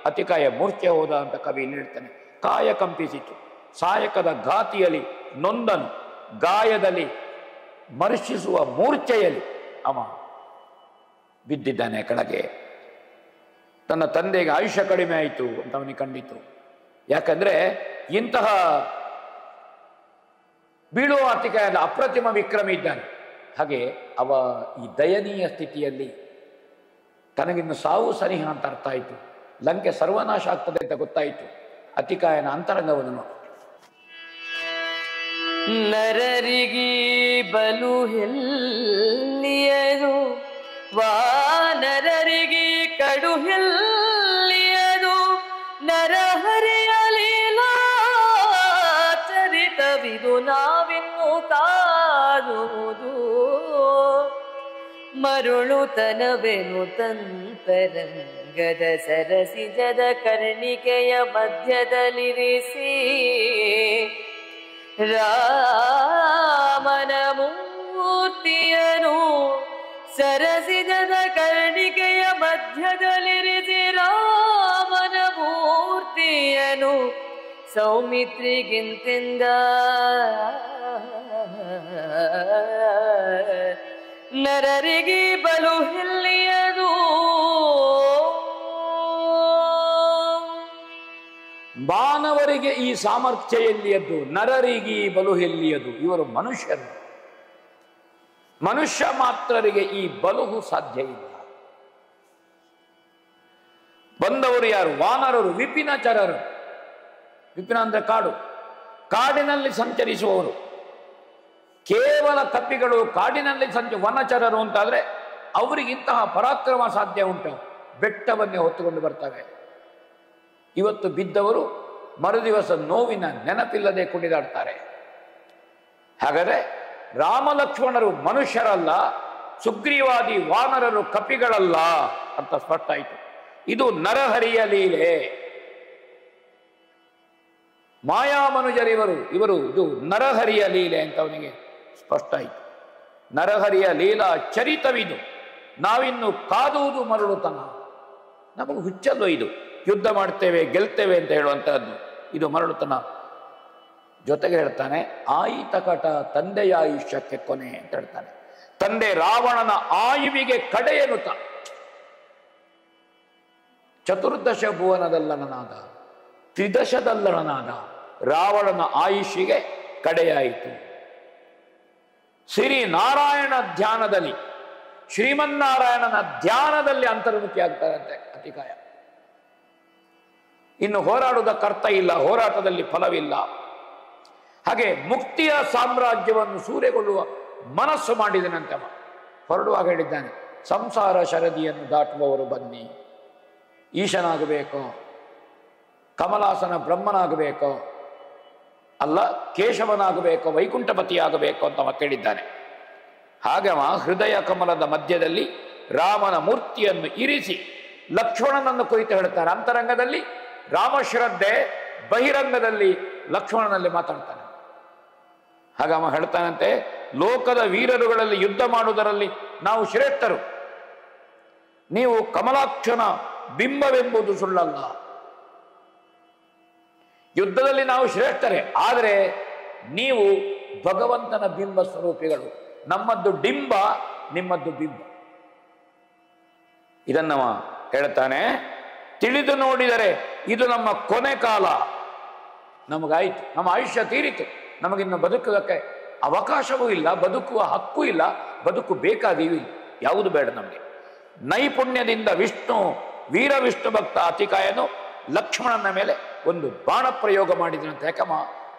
ಅತಿಕಾಯ ಮೂರ್ಛೆ ಹೋದ ಅಂತ ಕವಿ ಇಲ್ಲಿ ಹೇಳ್ತಾನೆ. ಕಾಯ ಕಂಪಿಸಿತು, ಸಾಯಕದ ಘಾತಿಯಲ್ಲಿ ನೊಂದನು, ಗಾಯದಲ್ಲಿ ಮರ್ಶಿಸುವ ಮೂರ್ಛೆಯಲ್ಲಿ ಅವ ಬಿದ್ದಿದ್ದಾನೆ ಕೆಳಗೆ. ತನ್ನ ತಂದೆಗೆ ಆಯುಷ್ಯ ಕಡಿಮೆ ಆಯಿತು ಅಂತ ಅವನಿಗೆ ಕಂಡಿತು. ಯಾಕಂದ್ರೆ ಇಂತಹ ಬೀಳುವ ಅತಿಕಾಯದ ಅಪ್ರತಿಮ ವಿಕ್ರಮಿ ಇದ್ದಾನೆ. ಹಾಗೆ ಅವ ಈ ದಯನೀಯ ಸ್ಥಿತಿಯಲ್ಲಿ ತನಗಿನ್ನು ಸಾವು ಸನಿಹ ಅಂತ ಅರ್ಥ ಆಯಿತು, ಲಂಕೆ ಸರ್ವನಾಶ ಆಗ್ತದೆ ಅಂತ ಗೊತ್ತಾಯಿತು. ಅತಿಕಾಯನ ಅಂತರಂಗವನ್ನು ನೋಡಿ. ನರರಿಗಿ ಬಲು ಹೆಲ್ಲಿಯದು, ವಾನರರಿಗೆ ಕಡು ಹೆಲ್ಲಿಯದು, ನರಹರಿಯ ಲೀಲಾ ಚರಿತವಿದು ನಾವಿನ್ನು ಕಾದುವುದು. ಮರುಳುತನವೆನು ತಂತರಂಗದ ಸರಸಿಜದ ಕರ್ಣಿಕೆಯ ಮಧ್ಯದಲ್ಲಿರಿಸಿ, ರಾಮನ ಮೂರ್ತಿಯನು ಸರಸಿಜದ ಕರ್ಣಿಕೆಯ ಮಧ್ಯದಲ್ಲಿರಿಸಿ, ರಾಮನ ಮೂರ್ತಿಯನು ಸೌಮಿತ್ರಿಗಿಂತಿಂದ ನರರಿಗೆ ಬಲು ಹೆಲ್ಲಿಯದು. ಮಾನವರಿಗೆ ಈ ಸಾಮರ್ಥ್ಯ ಎಲ್ಲಿಯದ್ದು, ನರರಿಗೆ ಬಲು ಎಲ್ಲಿಯದು. ಇವರು ಮನುಷ್ಯರು, ಮನುಷ್ಯ ಮಾತ್ರರಿಗೆ ಈ ಬಲುವು ಸಾಧ್ಯ ಇಲ್ಲ. ಬಂದವರು ಯಾರು? ವಾನರರು, ವಿಪಿನಚರರು. ವಿಪಿನ ಅಂದ್ರೆ ಕಾಡು, ಕಾಡಿನಲ್ಲಿ ಸಂಚರಿಸುವವರು. ಕೇವಲ ಕಪ್ಪಿಗಳು ಕಾಡಿನಲ್ಲಿ ವನಚರರು ಅಂತಾದ್ರೆ ಅವರಿಗೆ ಇಂತಹ ಪರಾಕ್ರಮ ಸಾಧ್ಯ ಉಂಟು. ಬೆಟ್ಟವನ್ನೇ ಹೊತ್ತುಕೊಂಡು ಬರ್ತವೆ. ಇವತ್ತು ಬಿದ್ದವರು ಮರುದಿವಸ ನೋವಿನ ನೆನಪಿಲ್ಲದೆ ಕುಣಿದಾಡ್ತಾರೆ. ಹಾಗಾದ್ರೆ ರಾಮ ಲಕ್ಷ್ಮಣರು ಮನುಷ್ಯರಲ್ಲ, ಸುಗ್ರೀವಾದಿ ವಾನರರು ಕಪಿಗಳಲ್ಲ ಅಂತ ಸ್ಪಷ್ಟ ಆಯಿತು. ಇದು ನರಹರಿಯ ಲೀಲೆ. ಮಾಯಾಮನುಜರಿವರು ಇವರು ಇದು ನರಹರಿಯ ಲೀಲೆ ಅಂತ ಅವನಿಗೆ ಸ್ಪಷ್ಟ ಆಯಿತು. ನರಹರಿಯ ಲೀಲಾ ಚರಿತವಿದು, ನಾವಿನ್ನು ಕಾದುವುದು ಮರಳುತನ. ನಮಗೆ ಹುಚ್ಚಲ್ಲೋ ಇದು, ಯುದ್ಧ ಮಾಡ್ತೇವೆ ಗೆಲ್ತೇವೆ ಅಂತ ಹೇಳುವಂತಹದ್ದು, ಇದು ಮರಳುತನ. ಜೊತೆಗೆ ಹೇಳ್ತಾನೆ, ಆಯಿತ ಕಟ ತಂದೆಯ ಆಯುಷ್ಯಕ್ಕೆ ಕೊನೆ ಅಂತ ಹೇಳ್ತಾನೆ. ತಂದೆ ರಾವಣನ ಆಯುವಿಗೆ ಕಡೆಯನುತ. ಚತುರ್ದಶ ಭುವನದಲ್ಲಣನಾದ, ತ್ರಿದಶದಲ್ಲಣನಾದ ರಾವಣನ ಆಯುಷ್ಯಿಗೆ ಕಡೆಯಾಯಿತು. ಶ್ರೀ ನಾರಾಯಣ ಧ್ಯಾನದಲ್ಲಿ, ಶ್ರೀಮನ್ನಾರಾಯಣನ ಧ್ಯಾನದಲ್ಲಿ ಅಂತರ್ಮುಖಿ ಆಗ್ತಾರಂತೆ ಅತಿಕಾಯ. ಇನ್ನು ಹೋರಾಡುವುದಕ್ಕೆ ಅರ್ಥ ಇಲ್ಲ, ಹೋರಾಟದಲ್ಲಿ ಫಲವಿಲ್ಲ. ಹಾಗೆ ಮುಕ್ತಿಯ ಸಾಮ್ರಾಜ್ಯವನ್ನು ಸೂರೆಗೊಳ್ಳುವ ಮನಸ್ಸು ಮಾಡಿದನಂತೆ. ಹೊರಡುವಾಗ ಹೇಳಿದ್ದಾನೆ, ಸಂಸಾರ ಶರದಿಯನ್ನು ದಾಟುವವರು ಬನ್ನಿ. ಈಶನಾಗಬೇಕೋ, ಕಮಲಾಸನ ಬ್ರಹ್ಮನಾಗಬೇಕೋ, ಅಲ್ಲ ಕೇಶವನಾಗಬೇಕೋ, ವೈಕುಂಠಪತಿಯಾಗಬೇಕೋ ಅಂತ ಕೇಳಿದ್ದಾನೆ. ಹಾಗವ ಹೃದಯ ಕಮಲದ ಮಧ್ಯದಲ್ಲಿ ರಾಮನ ಮೂರ್ತಿಯನ್ನು ಇರಿಸಿ ಲಕ್ಷ್ಮಣನನ್ನು ಕುರಿತು ಹೇಳ್ತಾನೆ. ಅಂತರಂಗದಲ್ಲಿ ರಾಮಶ್ರದ್ಧೆ, ಬಹಿರಂಗದಲ್ಲಿ ಲಕ್ಷ್ಮಣನಲ್ಲಿ ಮಾತಾಡ್ತಾನೆ. ಹಾಗವ ಹೇಳ್ತಾನಂತೆ, ಲೋಕದ ವೀರರುಗಳಲ್ಲಿ ಯುದ್ಧ ಮಾಡುವುದರಲ್ಲಿ ನಾವು ಶ್ರೇಷ್ಠರು. ನೀವು ಕಮಲಾಕ್ಷನ ಬಿಂಬವೆಂಬುದು ಸುಳ್ಳಲ್ಲ. ಯುದ್ಧದಲ್ಲಿ ನಾವು ಶ್ರೇಷ್ಠರೇ, ಆದರೆ ನೀವು ಭಗವಂತನ ಬಿಂಬ ಸ್ವರೂಪಿಗಳು. ನಮ್ಮದ್ದು ಡಿಂಬ, ನಿಮ್ಮದ್ದು ಬಿಂಬ. ಇದನ್ನವ ಹೇಳ್ತಾನೆ. ತಿಳಿದು ನೋಡಿದರೆ ಇದು ನಮ್ಮ ಕೊನೆ ಕಾಲ, ನಮಗಾಯಿತು, ನಮ್ಮ ಆಯುಷ್ಯ ತೀರಿತು, ನಮಗಿನ್ನು ಬದುಕುವುದಕ್ಕೆ ಅವಕಾಶವೂ ಇಲ್ಲ, ಬದುಕುವ ಹಕ್ಕೂ ಇಲ್ಲ, ಬದುಕು ಬೇಕಾಗಿಯೂ ಇಲ್ಲ, ಯಾವುದು ಬೇಡ ನಮಗೆ. ನೈಪುಣ್ಯದಿಂದ ವಿಷ್ಣು ವೀರ ವಿಷ್ಣು ಭಕ್ತ ಅತಿಕಾಯನು ಲಕ್ಷ್ಮಣನ ಮೇಲೆ ಒಂದು ಬಾಣ ಪ್ರಯೋಗ ಮಾಡಿದನಂತೆ. ಯಾಕಮ್ಮ,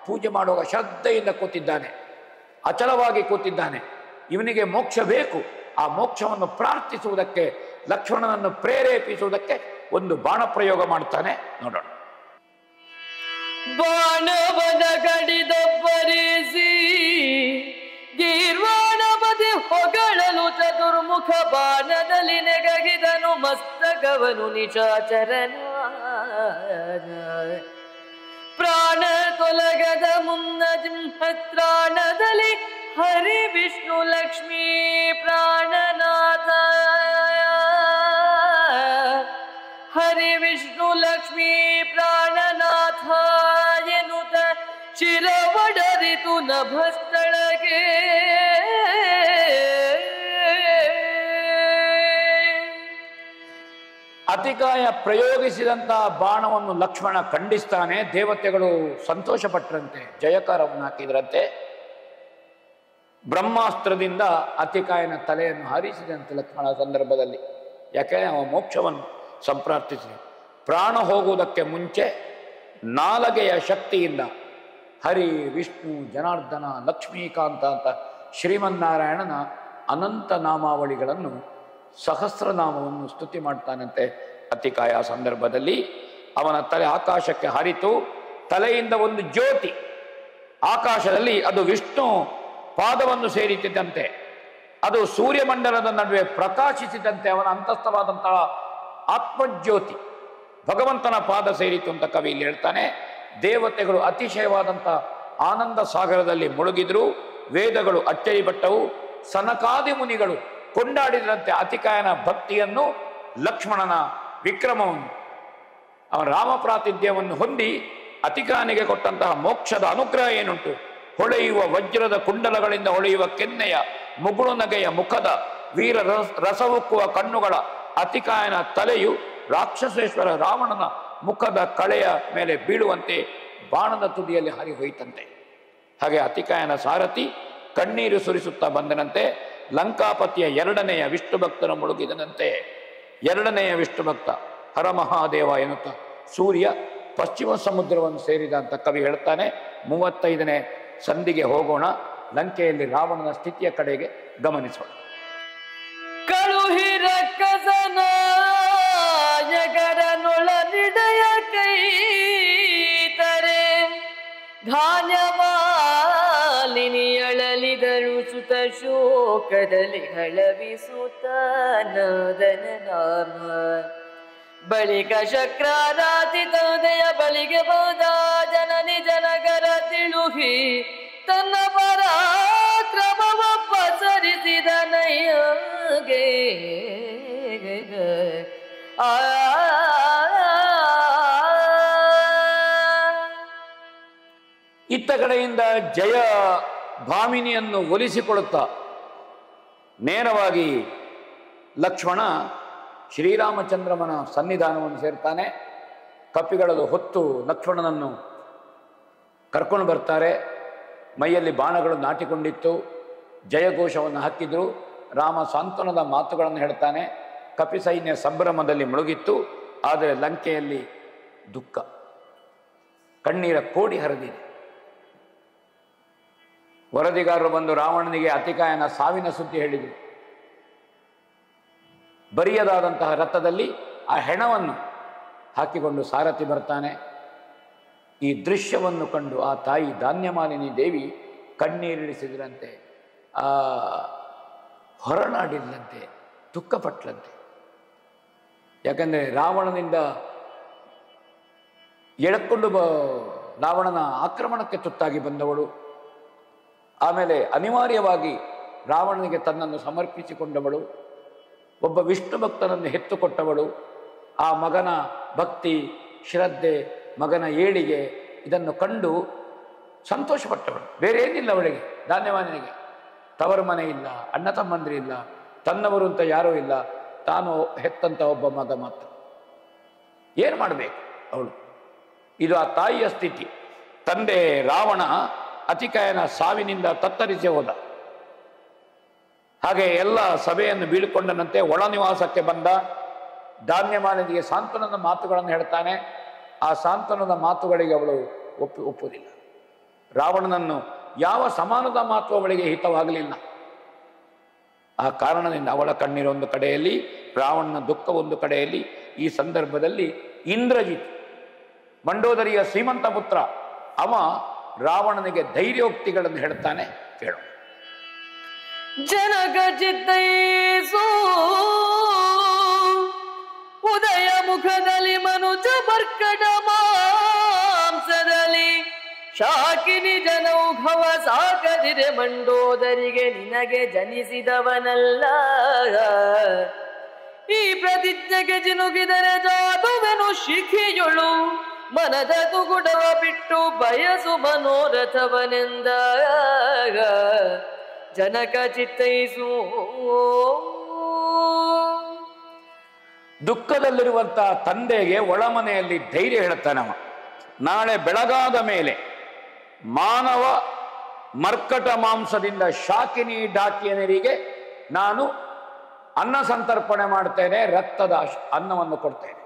ಪೂಜೆ ಮಾಡುವಾಗ ಶ್ರದ್ಧೆಯಿಂದ ಕೂತಿದ್ದಾನೆ, ಅಚಲವಾಗಿ ಕೂತಿದ್ದಾನೆ. ಇವನಿಗೆ ಮೋಕ್ಷ ಬೇಕು. ಆ ಮೋಕ್ಷವನ್ನು ಪ್ರಾರ್ಥಿಸುವುದಕ್ಕೆ, ಲಕ್ಷ್ಮಣನನ್ನು ಪ್ರೇರೇಪಿಸುವುದಕ್ಕೆ ಒಂದು ಬಾಣ ಪ್ರಯೋಗ ಮಾಡ್ತಾನೆ. ನೋಡೋಣ. ಬಾಣವನ ಕಡಿದಬ್ಬರಿಸಿ ಗೀರ್ವಾಣಪತಿ ಹೊಗಳಲು ಚತುರ್ಮುಖ ಬಾಣದಲ್ಲಿ ನೆಗಗಿದನು ಮಸ್ತಕವನು ನಿಶಾಚರನ. ಪ್ರಾಣ ತೊಲಗದ ಮುನ್ನ ಜಿಂಹತ್ರಾಣದಲ್ಲಿ ಹರಿ ವಿಷ್ಣು ಲಕ್ಷ್ಮೀ ಪ್ರಾಣನಾಥ. ಹರಿ ವಿಷ್ಣು ಲಕ್ಷ್ಮೀ ಪ್ರಾಣನಾಥ ಎನ್ನುತ್ತ ಚಿರವಡರಿತು ನಭಸ್ಥಳಗೆ. ಅತಿಕಾಯ ಪ್ರಯೋಗಿಸಿದಂತಹ ಬಾಣವನ್ನು ಲಕ್ಷ್ಮಣ ಖಂಡಿಸ್ತಾನೆ. ದೇವತೆಗಳು ಸಂತೋಷಪಟ್ಟರಂತೆ, ಜಯಕಾರವನ್ನು ಹಾಕಿದ್ರಂತೆ. ಬ್ರಹ್ಮಾಸ್ತ್ರದಿಂದ ಅತಿಕಾಯನ ತಲೆಯನ್ನು ಹಾರಿಸಿದಂತೆ ಲಕ್ಷ್ಮಣ ಸಂದರ್ಭದಲ್ಲಿ. ಯಾಕೆ ಅವ ಮೋಕ್ಷವನ್ನು ಸಂಪ್ರಾರ್ಥಿಸಿ ಪ್ರಾಣ ಹೋಗುವುದಕ್ಕೆ ಮುಂಚೆ ನಾಲಗೆಯ ಶಕ್ತಿಯಿಂದ ಹರಿ ವಿಷ್ಣು ಜನಾರ್ದನ ಲಕ್ಷ್ಮೀಕಾಂತ ಅಂತ ಶ್ರೀಮನ್ನಾರಾಯಣನ ಅನಂತ ನಾಮಾವಳಿಗಳನ್ನು ಸಹಸ್ರನಾಮವನ್ನು ಸ್ತುತಿ ಮಾಡ್ತಾನಂತೆ. ಅತಿಕಾಯ ಸಂದರ್ಭದಲ್ಲಿ ಅವನ ತಲೆ ಆಕಾಶಕ್ಕೆ ಹಾರಿತು. ತಲೆಯಿಂದ ಒಂದು ಜ್ಯೋತಿ ಆಕಾಶದಲ್ಲಿ, ಅದು ವಿಷ್ಣು ಪಾದವನ್ನು ಸೇರಿತಿದ್ದಂತೆ, ಅದು ಸೂರ್ಯಮಂಡಲದ ನಡುವೆ ಪ್ರಕಾಶಿಸಿದಂತೆ ಅವನ ಅಂತಸ್ಥವಾದಂತಹ ಆತ್ಮಜ್ಯೋತಿ ಭಗವಂತನ ಪಾದ ಸೇರಿತು ಅಂತ ಕವಿ ಇಲ್ಲಿ ಹೇಳ್ತಾನೆ. ದೇವತೆಗಳು ಅತಿಶಯವಾದಂತಹ ಆನಂದ ಸಾಗರದಲ್ಲಿ ಮುಳುಗಿದ್ರು. ವೇದಗಳು ಅಚ್ಚರಿಪಟ್ಟವು. ಸನಕಾದಿ ಮುನಿಗಳು ಕೊಂಡಾಡಿದಂತೆ ಅತಿಕಾಯನ ಭಕ್ತಿಯನ್ನು, ಲಕ್ಷ್ಮಣನ ವಿಕ್ರಮವನ್ನು, ಅವನ ರಾಮ ಪ್ರಾತಿಥ್ಯವನ್ನು ಹೊಂದಿ ಅತಿಕಾಯನಿಗೆ ಕೊಟ್ಟಂತಹ ಮೋಕ್ಷದ ಅನುಗ್ರಹ ಏನುಂಟು. ಹೊಳೆಯುವ ವಜ್ರದ ಕುಂಡಲಗಳಿಂದ ಹೊಳೆಯುವ ಕೆನ್ನೆಯ ಮುಗುಳು ನಗೆಯ ಮುಖದ ವೀರ ರಸವುಕ್ಕುವ ಕಣ್ಣುಗಳ ಅತಿಕಾಯನ ತಲೆಯು ರಾಕ್ಷಸೇಶ್ವರ ರಾವಣನ ಮುಖದ ಕಳೆಯ ಮೇಲೆ ಬೀಳುವಂತೆ ಬಾಣದ ತುದಿಯಲ್ಲಿ ಹರಿ ಹೋಯಿತಂತೆ. ಹಾಗೆ ಅತಿಕಾಯನ ಸಾರಥಿ ಕಣ್ಣೀರು ಸುರಿಸುತ್ತಾ ಬಂದನಂತೆ. ಲಂಕಾಪತಿಯ ಎರಡನೆಯ ವಿಷ್ಣು ಭಕ್ತನ ಮುಳುಗಿದನಂತೆ. ಎರಡನೆಯ ವಿಷ್ಣು ಭಕ್ತ ಹರಮಹಾದೇವ ಎನ್ನುತ್ತಾ ಸೂರ್ಯ ಪಶ್ಚಿಮ ಸಮುದ್ರವನ್ನು ಸೇರಿದ ಅಂತ ಕವಿ ಹೇಳ್ತಾನೆ. 35ನೇ ಸಂಧಿಗೆ ಹೋಗೋಣ. ಲಂಕೆಯಲ್ಲಿ ರಾವಣನ ಸ್ಥಿತಿಯ ಕಡೆಗೆ ಗಮನಿಸೋಣ. ಕಳುಹಿರ ಕಸನ ಜಗರನೊಳ ನಿಡಯ ಕೈತರೆ ಧಾನ್ಯಮಾಲಿನಿಯಳಲಿದಳು ಸುತ ಶೋಕದಲ್ಲಿ ಹಳವಿಸುತ್ತ ನದನ ನಾಮ. ಬಳಿಕ ಶಕ್ರಾರಾತಿ ತೋದಯ ಬಳಿಗೆ ಬೋದ ಜನನಿ ಜನಗರ ತಿಳುಹಿ ತನ್ನ ಪರಾಕ್ರಮವ ಪಸರಿಸಿದ ನಯ್ಯಗೆ. ಇತ್ತ ಕಡೆಯಿಂದ ಜಯ ಭಾಮಿನಿಯನ್ನು ಒಲಿಸಿಕೊಳ್ಳುತ್ತಾ ನೇರವಾಗಿ ಲಕ್ಷ್ಮಣ ಶ್ರೀರಾಮಚಂದ್ರಮನ ಸನ್ನಿಧಾನವನ್ನು ಸೇರ್ತಾನೆ. ಕಪಿಗಳದು ಹೊತ್ತು ಲಕ್ಷ್ಮಣನನ್ನು ಕರ್ಕೊಂಡು ಬರ್ತಾರೆ. ಮೈಯಲ್ಲಿ ಬಾಣಗಳು ನಾಟಿಕೊಂಡಿತ್ತು. ಜಯಘೋಷವನ್ನು ಹಾಕಿದ್ರು. ರಾಮ ಸಾಂತ್ವನದ ಮಾತುಗಳನ್ನು ಹೇಳ್ತಾನೆ. ಕಪಿ ಸೈನ್ಯ ಸಂಭ್ರಮದಲ್ಲಿ ಮುಳುಗಿತ್ತು. ಆದರೆ ಲಂಕೆಯಲ್ಲಿ ದುಃಖ, ಕಣ್ಣೀರ ಕೋಡಿ ಹರಿದಿದೆ. ವರದಿಗಾರರು ಬಂದು ರಾವಣನಿಗೆ ಅತಿಕಾಯನ ಸಾವಿನ ಸುದ್ದಿ ಹೇಳಿದರು. ಬರಿಯದಾದಂತಹ ರಥದಲ್ಲಿ ಆ ಹೆಣವನ್ನು ಹಾಕಿಕೊಂಡು ಸಾರಥಿ ಬರ್ತಾನೆ. ಈ ದೃಶ್ಯವನ್ನು ಕಂಡು ಆ ತಾಯಿ ಧಾನ್ಯಮಾಲಿನಿ ದೇವಿ ಕಣ್ಣೀರಿಳಿಸಿದ್ರಂತೆ, ಹೊರನಾಡಿಲ್ಲಂತೆ, ದುಃಖಪಟ್ಲಂತೆ. ಯಾಕಂದರೆ ರಾವಣನಿಂದ ಎಳಕೊಂಡು ರಾವಣನ ಆಕ್ರಮಣಕ್ಕೆ ತುತ್ತಾಗಿ ಬಂದವಳು. ಆಮೇಲೆ ಅನಿವಾರ್ಯವಾಗಿ ರಾವಣನಿಗೆ ತನ್ನನ್ನು ಸಮರ್ಪಿಸಿಕೊಂಡವಳು. ಒಬ್ಬ ವಿಷ್ಣು ಭಕ್ತನನ್ನು ಹೆತ್ತುಕೊಟ್ಟವಳು. ಆ ಮಗನ ಭಕ್ತಿ, ಶ್ರದ್ಧೆ, ಮಗನ ಏಳಿಗೆ ಇದನ್ನು ಕಂಡು ಸಂತೋಷಪಟ್ಟವಳು. ಬೇರೆ ಏನಿಲ್ಲ ಅವಳಿಗೆ, ಧಾನ್ಯವಾನಿಗೆ. ತವರ ಮನೆ ಇಲ್ಲ, ಅಣ್ಣ ತಮ್ಮಂದ್ರಿಲ್ಲ, ತನ್ನವರು ಅಂತ ಯಾರೂ ಇಲ್ಲ, ತಾನು ಹೆತ್ತಂತ ಒಬ್ಬ ಮಗ ಮಾತ್ರ. ಏನು ಮಾಡಬೇಕು ಅವಳು? ಇದು ಆ ತಾಯಿಯ ಸ್ಥಿತಿ. ತಂದೆ ರಾವಣ ಅತಿಕಾಯನ ಸಾವಿನಿಂದ ತತ್ತರಿಸಿ ಹೋದ. ಹಾಗೆ ಎಲ್ಲ ಸಭೆಯನ್ನು ಬೀಳ್ಕೊಂಡನಂತೆ ಒಳ ನಿವಾಸಕ್ಕೆ ಬಂದ. ಧಾನ್ಯಮಾನನಿಗೆ ಸಾಂತ್ವನದ ಮಾತುಗಳನ್ನು ಹೇಳ್ತಾನೆ. ಆ ಸಾಂತ್ವನದ ಮಾತುಗಳಿಗೆ ಅವಳು ಒಪ್ಪುವುದಿಲ್ಲ. ರಾವಣನನ್ನು ಯಾವ ಸಮಾನದ ಮಾತು ಅವಳಿಗೆ ಹಿತವಾಗಲಿಲ್ಲ. ಆ ಕಾರಣದಿಂದ ಅವಳ ಕಣ್ಣೀರೊಂದು ಕಡೆಯಲ್ಲಿ, ರಾವಣನ ದುಃಖ ಒಂದು ಕಡೆಯಲ್ಲಿ. ಈ ಸಂದರ್ಭದಲ್ಲಿ ಇಂದ್ರಜಿತ್, ಮಂಡೋದರಿಯ ಶ್ರೀಮಂತ ಪುತ್ರ, ಅವ ರಾವಣನಿಗೆ ಧೈರ್ಯೋಕ್ತಿಗಳನ್ನು ಹೇಳ್ತಾನೆ. ಕೇಳು. ಜನಕ ಚಿತ್ತೈಸು ಉದಯ ಮುಖದಲ್ಲಿ ಮನುಜ ಬರ್ಕಟ ಮಾಂಸದಲ್ಲಿ ಶಾಕಿನಿ ಜನೌಘವ ಸಾಕದಿರೆ ಮಂಡೋದರಿಗೆ ನಿನಗೆ ಜನಿಸಿದವನಲ್ಲ. ಈ ಪ್ರತಿಜ್ಞೆಗೆ ಜಿನುಗಿದರೆ ಜಾದುವೆನು ಶಿಖಿಯೊಳು ಮನದ ತುಗುಡವ ಬಿಟ್ಟು ಬಯಸು ಮನೋರಥವನೆಂದ. ಜನಕ ಚಿತ್ತೈಸು. ದುಃಖದಲ್ಲಿರುವಂತಹ ತಂದೆಗೆ ಒಳಮನೆಯಲ್ಲಿ ಧೈರ್ಯ ಹೇಳ್ತಾನವ. ನಾಳೆ ಬೆಳಗಾದ ಮೇಲೆ ಮಾನವ ಮರ್ಕಟ ಮಾಂಸದಿಂದ ಶಾಕಿನಿ ಡಾಕಿಯನರಿಗೆ ನಾನು ಅನ್ನ ಸಂತರ್ಪಣೆ ಮಾಡ್ತೇನೆ, ರಕ್ತದ ಅನ್ನವನ್ನು ಕೊಡ್ತೇನೆ.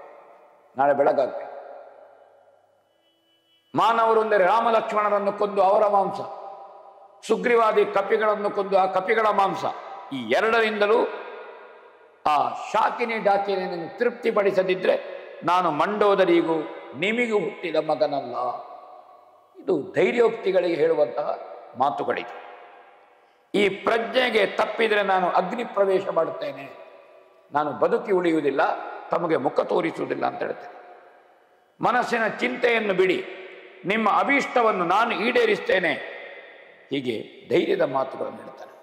ನಾಳೆ ಬೆಳಗಾಗಬೇಕು. ಮಾನವರು ಅಂದರೆ ರಾಮ ಲಕ್ಷ್ಮಣರನ್ನು ಕೊಂದು ಅವರ ಮಾಂಸ, ಸುಗ್ರೀವಾದಿ ಕಪಿಗಳನ್ನು ಕೊಂದು ಆ ಕಪಿಗಳ ಮಾಂಸ, ಈ ಎರಡರಿಂದಲೂ ಆ ಶಾಕಿನಿ ಡಾಕಿನಿಯನ್ನು ತೃಪ್ತಿಪಡಿಸದಿದ್ರೆ ನಾನು ಮಂಡೋದರಿಗೂ ನಿಮಿಗೂ ಹುಟ್ಟಿದ ಮಗನಲ್ಲ. ಇದು ಧೈರ್ಯೋಕ್ತಿಗಳಿಗೆ ಹೇಳುವಂತಹ ಮಾತುಗಳಿದೆ. ಈ ಪ್ರಜ್ಞೆಗೆ ತಪ್ಪಿದರೆ ನಾನು ಅಗ್ನಿ ಪ್ರವೇಶ ಮಾಡುತ್ತೇನೆ, ನಾನು ಬದುಕಿ ಉಳಿಯುವುದಿಲ್ಲ, ತಮಗೆ ಮುಖ ತೋರಿಸುವುದಿಲ್ಲ ಅಂತ ಹೇಳ್ತೇನೆ. ಮನಸ್ಸಿನ ಚಿಂತೆಯನ್ನು ಬಿಡಿ, ನಿಮ್ಮ ಅಭೀಷ್ಟವನ್ನು ನಾನು ಈಡೇರಿಸ್ತೇನೆ. ಹೀಗೆ ಧೈರ್ಯದ ಮಾತುಗಳನ್ನು ಹೇಳ್ತಾನೆ.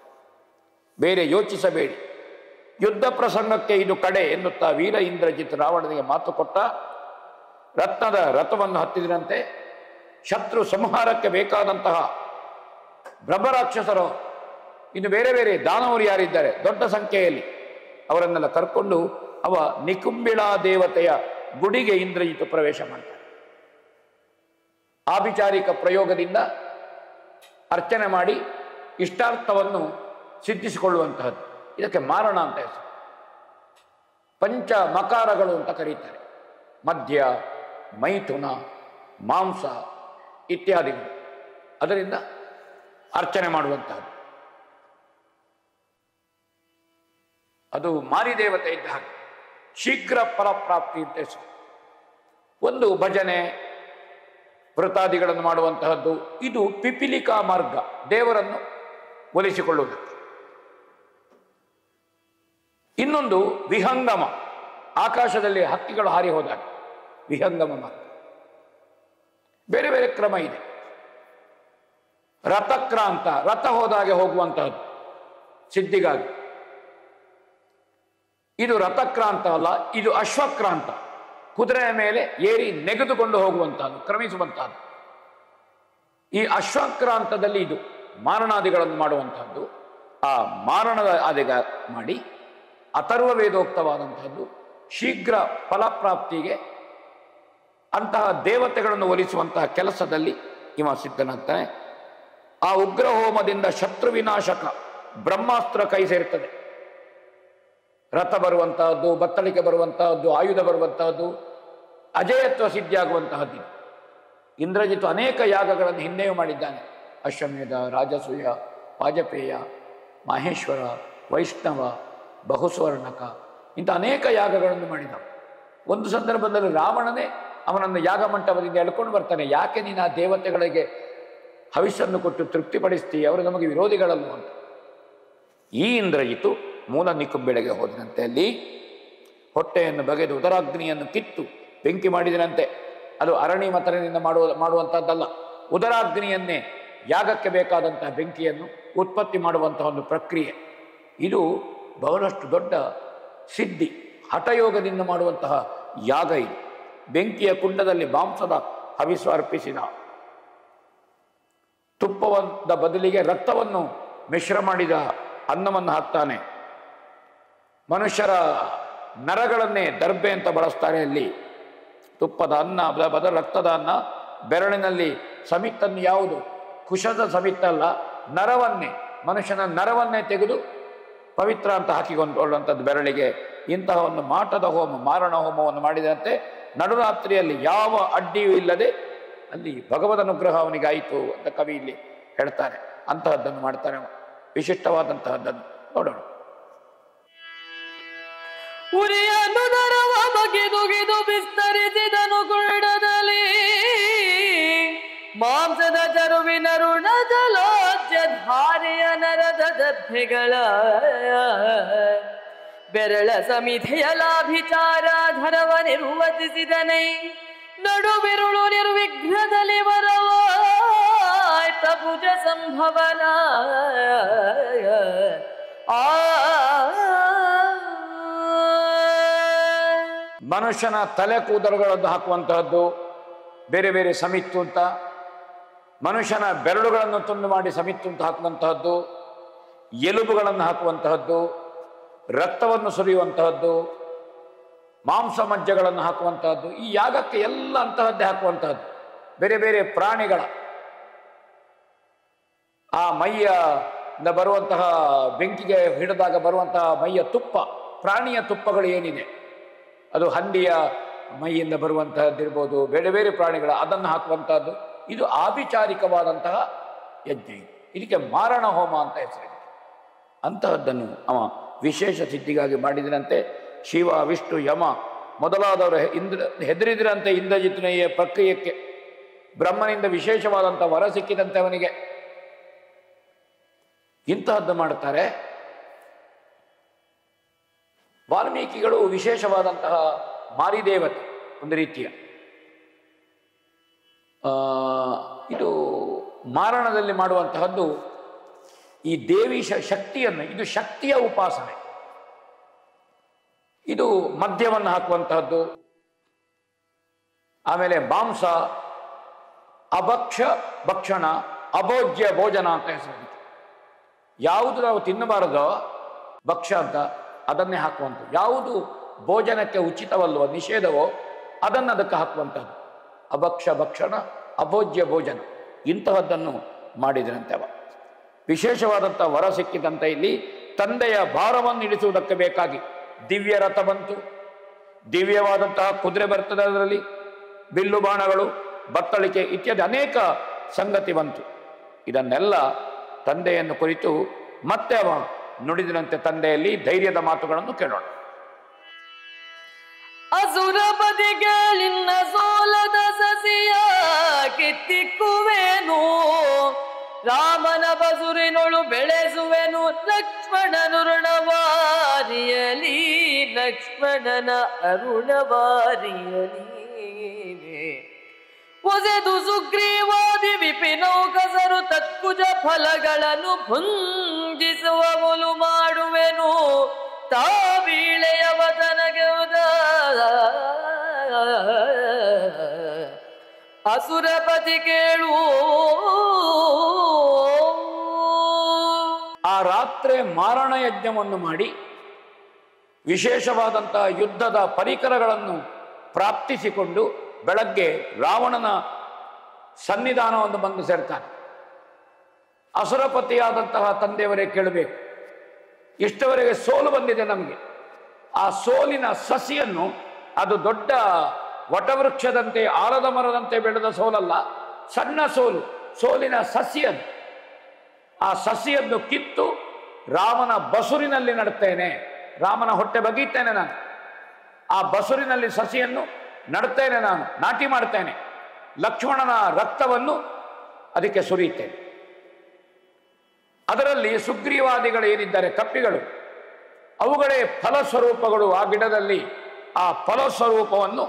ಬೇರೆ ಯೋಚಿಸಬೇಡಿ, ಯುದ್ಧ ಪ್ರಸಂಗಕ್ಕೆ ಇದು ಕಡೆ ಎನ್ನುತ್ತಾ ವೀರ ಇಂದ್ರಜಿತ್ ರಾವಣನಿಗೆ ಮಾತು ಕೊಟ್ಟ. ರತ್ನದ ರಥವನ್ನು ಹತ್ತಿದರಂತೆ. ಶತ್ರು ಸಂಹಾರಕ್ಕೆ ಬೇಕಾದಂತಹ ಬ್ರಹ್ಮರಾಕ್ಷಸರು, ಇನ್ನು ಬೇರೆ ಬೇರೆ ದಾನವರು ಯಾರಿದ್ದಾರೆ ದೊಡ್ಡ ಸಂಖ್ಯೆಯಲ್ಲಿ, ಅವರನ್ನೆಲ್ಲ ಕರ್ಕೊಂಡು ಅವ ನಿಕುಂಬಿಳಾ ದೇವತೆಯ ಗುಡಿಗೆ ಇಂದ್ರಜಿತ್ ಪ್ರವೇಶ ಮಾಡ್ತಾರೆ. ಆಭಿಚಾರಿಕ ಪ್ರಯೋಗದಿಂದ ಅರ್ಚನೆ ಮಾಡಿ ಇಷ್ಟಾರ್ಥವನ್ನು ಸಿದ್ಧಿಸಿಕೊಳ್ಳುವಂತಹದ್ದು. ಇದಕ್ಕೆ ಮಾರಣ ಅಂತ ಹೆಸರು. ಪಂಚ ಮಕಾರಗಳು ಅಂತ ಕರೀತಾರೆ. ಮದ್ಯ, ಮೈಥುನ, ಮಾಂಸ ಇತ್ಯಾದಿಗಳು. ಅದರಿಂದ ಅರ್ಚನೆ ಮಾಡುವಂತಹದ್ದು. ಅದು ಮಾರಿದೇವತೆ ಇದ್ದ ಹಾಗೆ. ಶೀಘ್ರ ಫಲಪ್ರಾಪ್ತಿ ಅಂತ ಹೆಸರು. ಒಂದು ಭಜನೆ ವೃತಾದಿಗಳನ್ನು ಮಾಡುವಂತಹದ್ದು. ಇದು ಪಿಪಿಲಿಕಾ ಮಾರ್ಗ, ದೇವರನ್ನು ಒಲಿಸಿಕೊಳ್ಳುವುದಕ್ಕೆ. ಇನ್ನೊಂದು ವಿಹಂಗಮ, ಆಕಾಶದಲ್ಲಿ ಹಕ್ಕಿಗಳು ಹಾರಿ ಹೋದಾಗ ವಿಹಂಗಮ ಮಾರ್ಗ. ಬೇರೆ ಬೇರೆ ಕ್ರಮ ಇದೆ. ರಥಕ್ರಾಂತ, ರಥ ಹೋದಾಗೆ ಹೋಗುವಂತಹದ್ದು ಸಿದ್ಧಿಗಾಗಿ. ಇದು ರಥಕ್ರಾಂತ ಅಲ್ಲ, ಇದು ಅಶ್ವಕ್ರಾಂತ, ಕುದುರೆಯ ಮೇಲೆ ಏರಿ ನೆಗೆದುಕೊಂಡು ಹೋಗುವಂತಹದ್ದು, ಕ್ರಮಿಸುವಂತಹದ್ದು. ಈ ಅಶ್ವಕ್ರಾಂತದಲ್ಲಿ ಇದು ಮಾರಣಾದಿಗಳನ್ನು ಮಾಡುವಂತಹದ್ದು. ಆ ಮಾರಣದ ಆದಿಗ ಮಾಡಿ ಅಥರ್ವ ವೇದೋಕ್ತವಾದಂತಹದ್ದು. ಶೀಘ್ರ ಫಲಪ್ರಾಪ್ತಿಗೆ ಅಂತಹ ದೇವತೆಗಳನ್ನು ಒಲಿಸುವಂತಹ ಕೆಲಸದಲ್ಲಿ ಇವ ಸಿದ್ಧನಾಗ್ತಾನೆ. ಆ ಉಗ್ರ ಹೋಮದಿಂದ ಶತ್ರು ವಿನಾಶಕ ಬ್ರಹ್ಮಾಸ್ತ್ರ ಕೈ ಸೇರ್ತದೆ. ರಥ ಬರುವಂತಹದ್ದು, ಬತ್ತಳಿಕೆ ಬರುವಂತಹದ್ದು, ಆಯುಧ ಬರುವಂತಹದ್ದು, ಅಜಯತ್ವ ಸಿದ್ಧಿಯಾಗುವಂತಹದ್ದು. ಇಂದ್ರಜಿತ್ ಅನೇಕ ಯಾಗಗಳನ್ನು ಹಿಂದೆಯೂ ಮಾಡಿದ್ದಾನೆ. ಅಶ್ವಮೇಧ, ರಾಜಸೂಯ, ವಾಜಪೇಯ, ಮಾಹೇಶ್ವರ, ವೈಷ್ಣವ, ಬಹುಸ್ವರ್ಣಕ, ಇಂಥ ಅನೇಕ ಯಾಗಗಳನ್ನು ಮಾಡಿದ. ಒಂದು ಸಂದರ್ಭದಲ್ಲಿ ರಾವಣನೇ ಅವನನ್ನು ಯಾಗ ಮಂಟಪದಿಂದ ಎಳ್ಕೊಂಡು ಬರ್ತಾನೆ. ಯಾಕೆ ನೀನು ಆ ದೇವತೆಗಳಿಗೆ ಹವಿಸ್ಸನ್ನು ಕೊಟ್ಟು ತೃಪ್ತಿಪಡಿಸ್ತೀಯ, ಅವರು ನಮಗೆ ವಿರೋಧಿಗಳಲ್ಲ ಅಂತ. ಈ ಇಂದ್ರಜಿತು ಮೂಲ ನಿಕುಂಬಿಳೆಗೆ ಹೋದನಂತೆ. ಅಲ್ಲಿ ಹೊಟ್ಟೆಯನ್ನು ಬಗೆದು ಉದರಾಗ್ನಿಯನ್ನು ಕಿತ್ತು ಬೆಂಕಿ ಮಾಡಿದನಂತೆ. ಅದು ಅರಣಿ ಮತನಿಂದ ಮಾಡುವಂಥದ್ದಲ್ಲ. ಉದರಾಗ್ನಿಯನ್ನೇ ಯಾಗಕ್ಕೆ ಬೇಕಾದಂತಹ ಬೆಂಕಿಯನ್ನು ಉತ್ಪತ್ತಿ ಮಾಡುವಂತಹ ಒಂದು ಪ್ರಕ್ರಿಯೆ. ಇದು ಬಹಳಷ್ಟು ದೊಡ್ಡ ಸಿದ್ಧಿ, ಹಠಯೋಗದಿಂದ ಮಾಡುವಂತಹ ಯಾಗ ಇದು. ಬೆಂಕಿಯ ಕುಂಡದಲ್ಲಿ ಮಾಂಸದ ಹವಿಸ್ಸು ಅರ್ಪಿಸಿದ. ತುಪ್ಪದ ಬದಲಿಗೆ ರಕ್ತವನ್ನು ಮಿಶ್ರ ಮಾಡಿದ ಅನ್ನವನ್ನು ಹಾಕ್ತಾನೆ. ಮನುಷ್ಯರ ನರಗಳನ್ನೇ ದರ್ಬೆ ಅಂತ ಬಳಸ್ತಾರೆ. ಅಲ್ಲಿ ತುಪ್ಪದ ಅನ್ನ, ಬದಲು ರಕ್ತದ ಅನ್ನ. ಬೆರಳಿನಲ್ಲಿ ಸಮಿತ್ತನ್ನು ಯಾವುದು? ಕುಶದ ಸಮಿತ್ತಲ್ಲ, ನರವನ್ನೇ, ಮನುಷ್ಯನ ನರವನ್ನೇ ತೆಗೆದು ಪವಿತ್ರ ಅಂತ ಹಾಕಿಕೊಂಡುಕೊಳ್ಳುವಂಥದ್ದು ಬೆರಳಿಗೆ. ಇಂತಹ ಒಂದು ಮಾಟದ ಹೋಮ, ಮಾರಣ ಹೋಮವನ್ನು ಮಾಡಿದಂತೆ ನಡುರಾತ್ರಿಯಲ್ಲಿ ಯಾವ ಅಡ್ಡಿಯೂ ಇಲ್ಲದೆ ಅಲ್ಲಿ ಭಗವದ್ ಅನುಗ್ರಹ ಅವನಿಗಾಯಿತು ಅಂತ ಕವಿ ಇಲ್ಲಿ ಹೇಳ್ತಾರೆ. ಅಂತಹದ್ದನ್ನು ಮಾಡ್ತಾನೆ, ವಿಶಿಷ್ಟವಾದಂತಹದ್ದನ್ನು ನೋಡೋಣ. ಉರಿಯನ್ನು ನರವ ಬಗೆದುಗಿದು ಬಿಸ್ತರಿಸಿದನು ಗುಂಡದಲ್ಲಿ, ಮಾಂಸದ ಚರುವಿನ ಋಣ ಜಲೋಜ್ಯ ಧಾರೆಯ ನರದ ದಬ್ಬೆಗಳ ಬೆರಳ ಸಮಿಧೆಯ ಲಾಭಿಚಾರಾಧರವ ನಿರ್ವತಿಸಿದನೈ. ನಡುಬಿರುಳು ನಿರ್ವಿಘ್ನದಲ್ಲಿ ವರವಾಯ್ತ ಭುಜ ಸಂಭವನ. ಮನುಷ್ಯನ ತಲೆ ಕೂದಲುಗಳನ್ನು ಹಾಕುವಂತಹದ್ದು ಬೇರೆ ಬೇರೆ ಸಮಿತ್ತು ಅಂತ, ಮನುಷ್ಯನ ಬೆರಳುಗಳನ್ನು ತುಂಡು ಮಾಡಿ ಸಮಿತ್ತು ಅಂತ ಹಾಕುವಂತಹದ್ದು, ಎಲುಬುಗಳನ್ನು ಹಾಕುವಂತಹದ್ದು, ರಕ್ತವನ್ನು ಸುರಿಯುವಂತಹದ್ದು, ಮಾಂಸ ಮಜ್ಜೆಗಳನ್ನು ಹಾಕುವಂತಹದ್ದು, ಈ ಯಾಗಕ್ಕೆ ಎಲ್ಲ ಅಂತಹದ್ದೇ ಹಾಕುವಂತಹದ್ದು. ಬೇರೆ ಬೇರೆ ಪ್ರಾಣಿಗಳ ಆ ಮೈಯಿಂದ ಬರುವಂತಹ, ಬೆಂಕಿಗೆ ಹಿಡಿದಾಗ ಬರುವಂತಹ ಮೈಯ ತುಪ್ಪ, ಪ್ರಾಣಿಯ ತುಪ್ಪಗಳು ಏನಿದೆ, ಅದು ಹಂದಿಯ ಮೈಯಿಂದ ಬರುವಂತಹದ್ದಿರ್ಬೋದು, ಬೇರೆ ಬೇರೆ ಪ್ರಾಣಿಗಳ ಅದನ್ನು ಹಾಕುವಂತಹದ್ದು. ಇದು ಆಭಿಚಾರಿಕವಾದಂತಹ ಯಜ್ಞ. ಇದಕ್ಕೆ ಮಾರಣ ಹೋಮ ಅಂತ ಹೆಸರಿದೆ. ಅಂತಹದ್ದನ್ನು ಅವ ವಿಶೇಷ ಸಿದ್ಧಿಗಾಗಿ ಮಾಡಿದನಂತೆ. ಶಿವ, ವಿಷ್ಣು, ಯಮ ಮೊದಲಾದವರು ಹೆದರಿದ್ರಂತೆ ಇಂದ್ರಜಿತ್ನೆಯ ಪ್ರಕ್ರಿಯೆಗೆ. ಬ್ರಹ್ಮನಿಂದ ವಿಶೇಷವಾದಂಥ ವರ ಸಿಕ್ಕಿದಂತೆ ಅವನಿಗೆ. ಇಂತಹದ್ದು ಮಾಡುತ್ತಾರೆ. ವಾಲ್ಮೀಕಿಗಳು ವಿಶೇಷವಾದಂತಹ ಮಾರಿದೇವತೆ, ಒಂದು ರೀತಿಯ ಇದು ಮಾರಣದಲ್ಲಿ ಮಾಡುವಂತಹದ್ದು. ಈ ದೇವಿ ಶಕ್ತಿಯನ್ನು, ಇದು ಶಕ್ತಿಯ ಉಪಾಸನೆ. ಇದು ಮದ್ಯವನ್ನು ಹಾಕುವಂತಹದ್ದು. ಆಮೇಲೆ ಮಾಂಸ, ಅಭಕ್ಷ ಭಕ್ಷಣ, ಅಭೋಜ್ಯ ಭೋಜನ ಅಂತ ಹೆಸರು. ಯಾವುದು ನಾವು ತಿನ್ನಬಾರದೋ ಭಕ್ಷ್ಯ ಅಂತ ಅದನ್ನೇ ಹಾಕುವಂಥದ್ದು. ಯಾವುದು ಭೋಜನಕ್ಕೆ ಉಚಿತವಲ್ವೋ, ನಿಷೇಧವೋ, ಅದನ್ನು ಅದಕ್ಕೆ ಹಾಕುವಂಥದ್ದು. ಅಭಕ್ಷ ಭಕ್ಷಣ, ಅಭೋಜ್ಯ ಭೋಜನ, ಇಂತಹದ್ದನ್ನು ಮಾಡಿದರಂತೆ ಅವ. ವಿಶೇಷವಾದಂಥ ವರ ಸಿಕ್ಕಿದಂತೆ ಇಲ್ಲಿ ತಂದೆಯ ಭಾರವನ್ನು ಇಳಿಸುವುದಕ್ಕೆ ಬೇಕಾಗಿ ದಿವ್ಯ ರಥ ಬಂತು. ದಿವ್ಯವಾದಂತಹ ಕುದುರೆ ಬರ್ತದೆ, ಅದರಲ್ಲಿ ಬಿಲ್ಲು ಬಾಣಗಳು, ಬತ್ತಳಿಕೆ ಇತ್ಯಾದಿ ಅನೇಕ ಸಂಗತಿ ಬಂತು. ಇದನ್ನೆಲ್ಲ ತಂದೆಯನ್ನು ಕುರಿತು ಮತ್ತೆ ಅವ ನುಡಿದಿನಂತೆ. ತಂದೆಯಲ್ಲಿ ಧೈರ್ಯದ ಮಾತುಗಳನ್ನು ಕೇಳೋಣ. ಅಸುರಪತಿಗಳಿನ್ನ ಸೋಲದ ಸಸಿಯ ಕಿತ್ತಿಕ್ಕುವೆನು, ರಾಮನ ಬಸುರಿನೊಳು ಬೆಳೆಸುವೆನು, ಲಕ್ಷ್ಮಣನು ಋಣವಾರಿಯಲಿ, ಲಕ್ಷ್ಮಣನ ಅರುಣವಾರಿಯಲಿ. ಒಸೆದು ಸುಗ್ರೀವಾದಿ ವಿಪಿನೌಕಸರು ತತ್ಕುಜ ಫಲಗಳನ್ನು ಭುಂಜಿಸುವ ಮುಲು ಮಾಡುವೆನು, ತಾವೀಳೆಯವ ತನಗೆ ಅಸುರಪತಿ ಕೇಳು. ಆ ರಾತ್ರಿ ಮಾರಣ ಯಜ್ಞವನ್ನು ಮಾಡಿ ವಿಶೇಷವಾದಂತಹ ಯುದ್ಧದ ಪರಿಕರಗಳನ್ನು ಪ್ರಾಪ್ತಿಸಿಕೊಂಡು ಬೆಳಗ್ಗೆ ರಾವಣನ ಸನ್ನಿಧಾನವನ್ನು ಬಂದು ಸೇರ್ತಾನೆ. ಅಸುರಪತಿಯಾದಂತಹ ತಂದೆಯವರೇ ಕೇಳಬೇಕು, ಇಷ್ಟವರೆಗೆ ಸೋಲು ಬಂದಿದೆ ನಮಗೆ. ಆ ಸೋಲಿನ ಸಸಿಯನ್ನು, ಅದು ದೊಡ್ಡ ವಟವೃಕ್ಷದಂತೆ ಆಲದ ಮರದಂತೆ ಬೆಳೆದ ಸೋಲಲ್ಲ, ಸಣ್ಣ ಸೋಲು, ಸೋಲಿನ ಸಸಿಯನ್ನು, ಆ ಸಸಿಯನ್ನು ಕಿತ್ತು ರಾಮನ ಬಸುರಿನಲ್ಲಿ ನಡ್ತೇನೆ, ರಾಮನ ಹೊಟ್ಟೆ ಬಗೀತೇನೆ ನಾನು. ಆ ಬಸುರಿನಲ್ಲಿ ಸಸಿಯನ್ನು ನಡ್ತೇನೆ ನಾನು, ನಾಟಿ ಮಾಡ್ತೇನೆ. ಲಕ್ಷ್ಮಣನ ರಕ್ತವನ್ನು ಅದಕ್ಕೆ ಸುರಿಯುತ್ತೇನೆ. ಅದರಲ್ಲಿ ಸುಗ್ರೀವಾದಿಗಳು ಏನಿದ್ದಾರೆ, ಕಪ್ಪಿಗಳು, ಅವುಗಳೇ ಫಲಸ್ವರೂಪಗಳು. ಆ ಗಿಡದಲ್ಲಿ ಆ ಫಲಸ್ವರೂಪವನ್ನು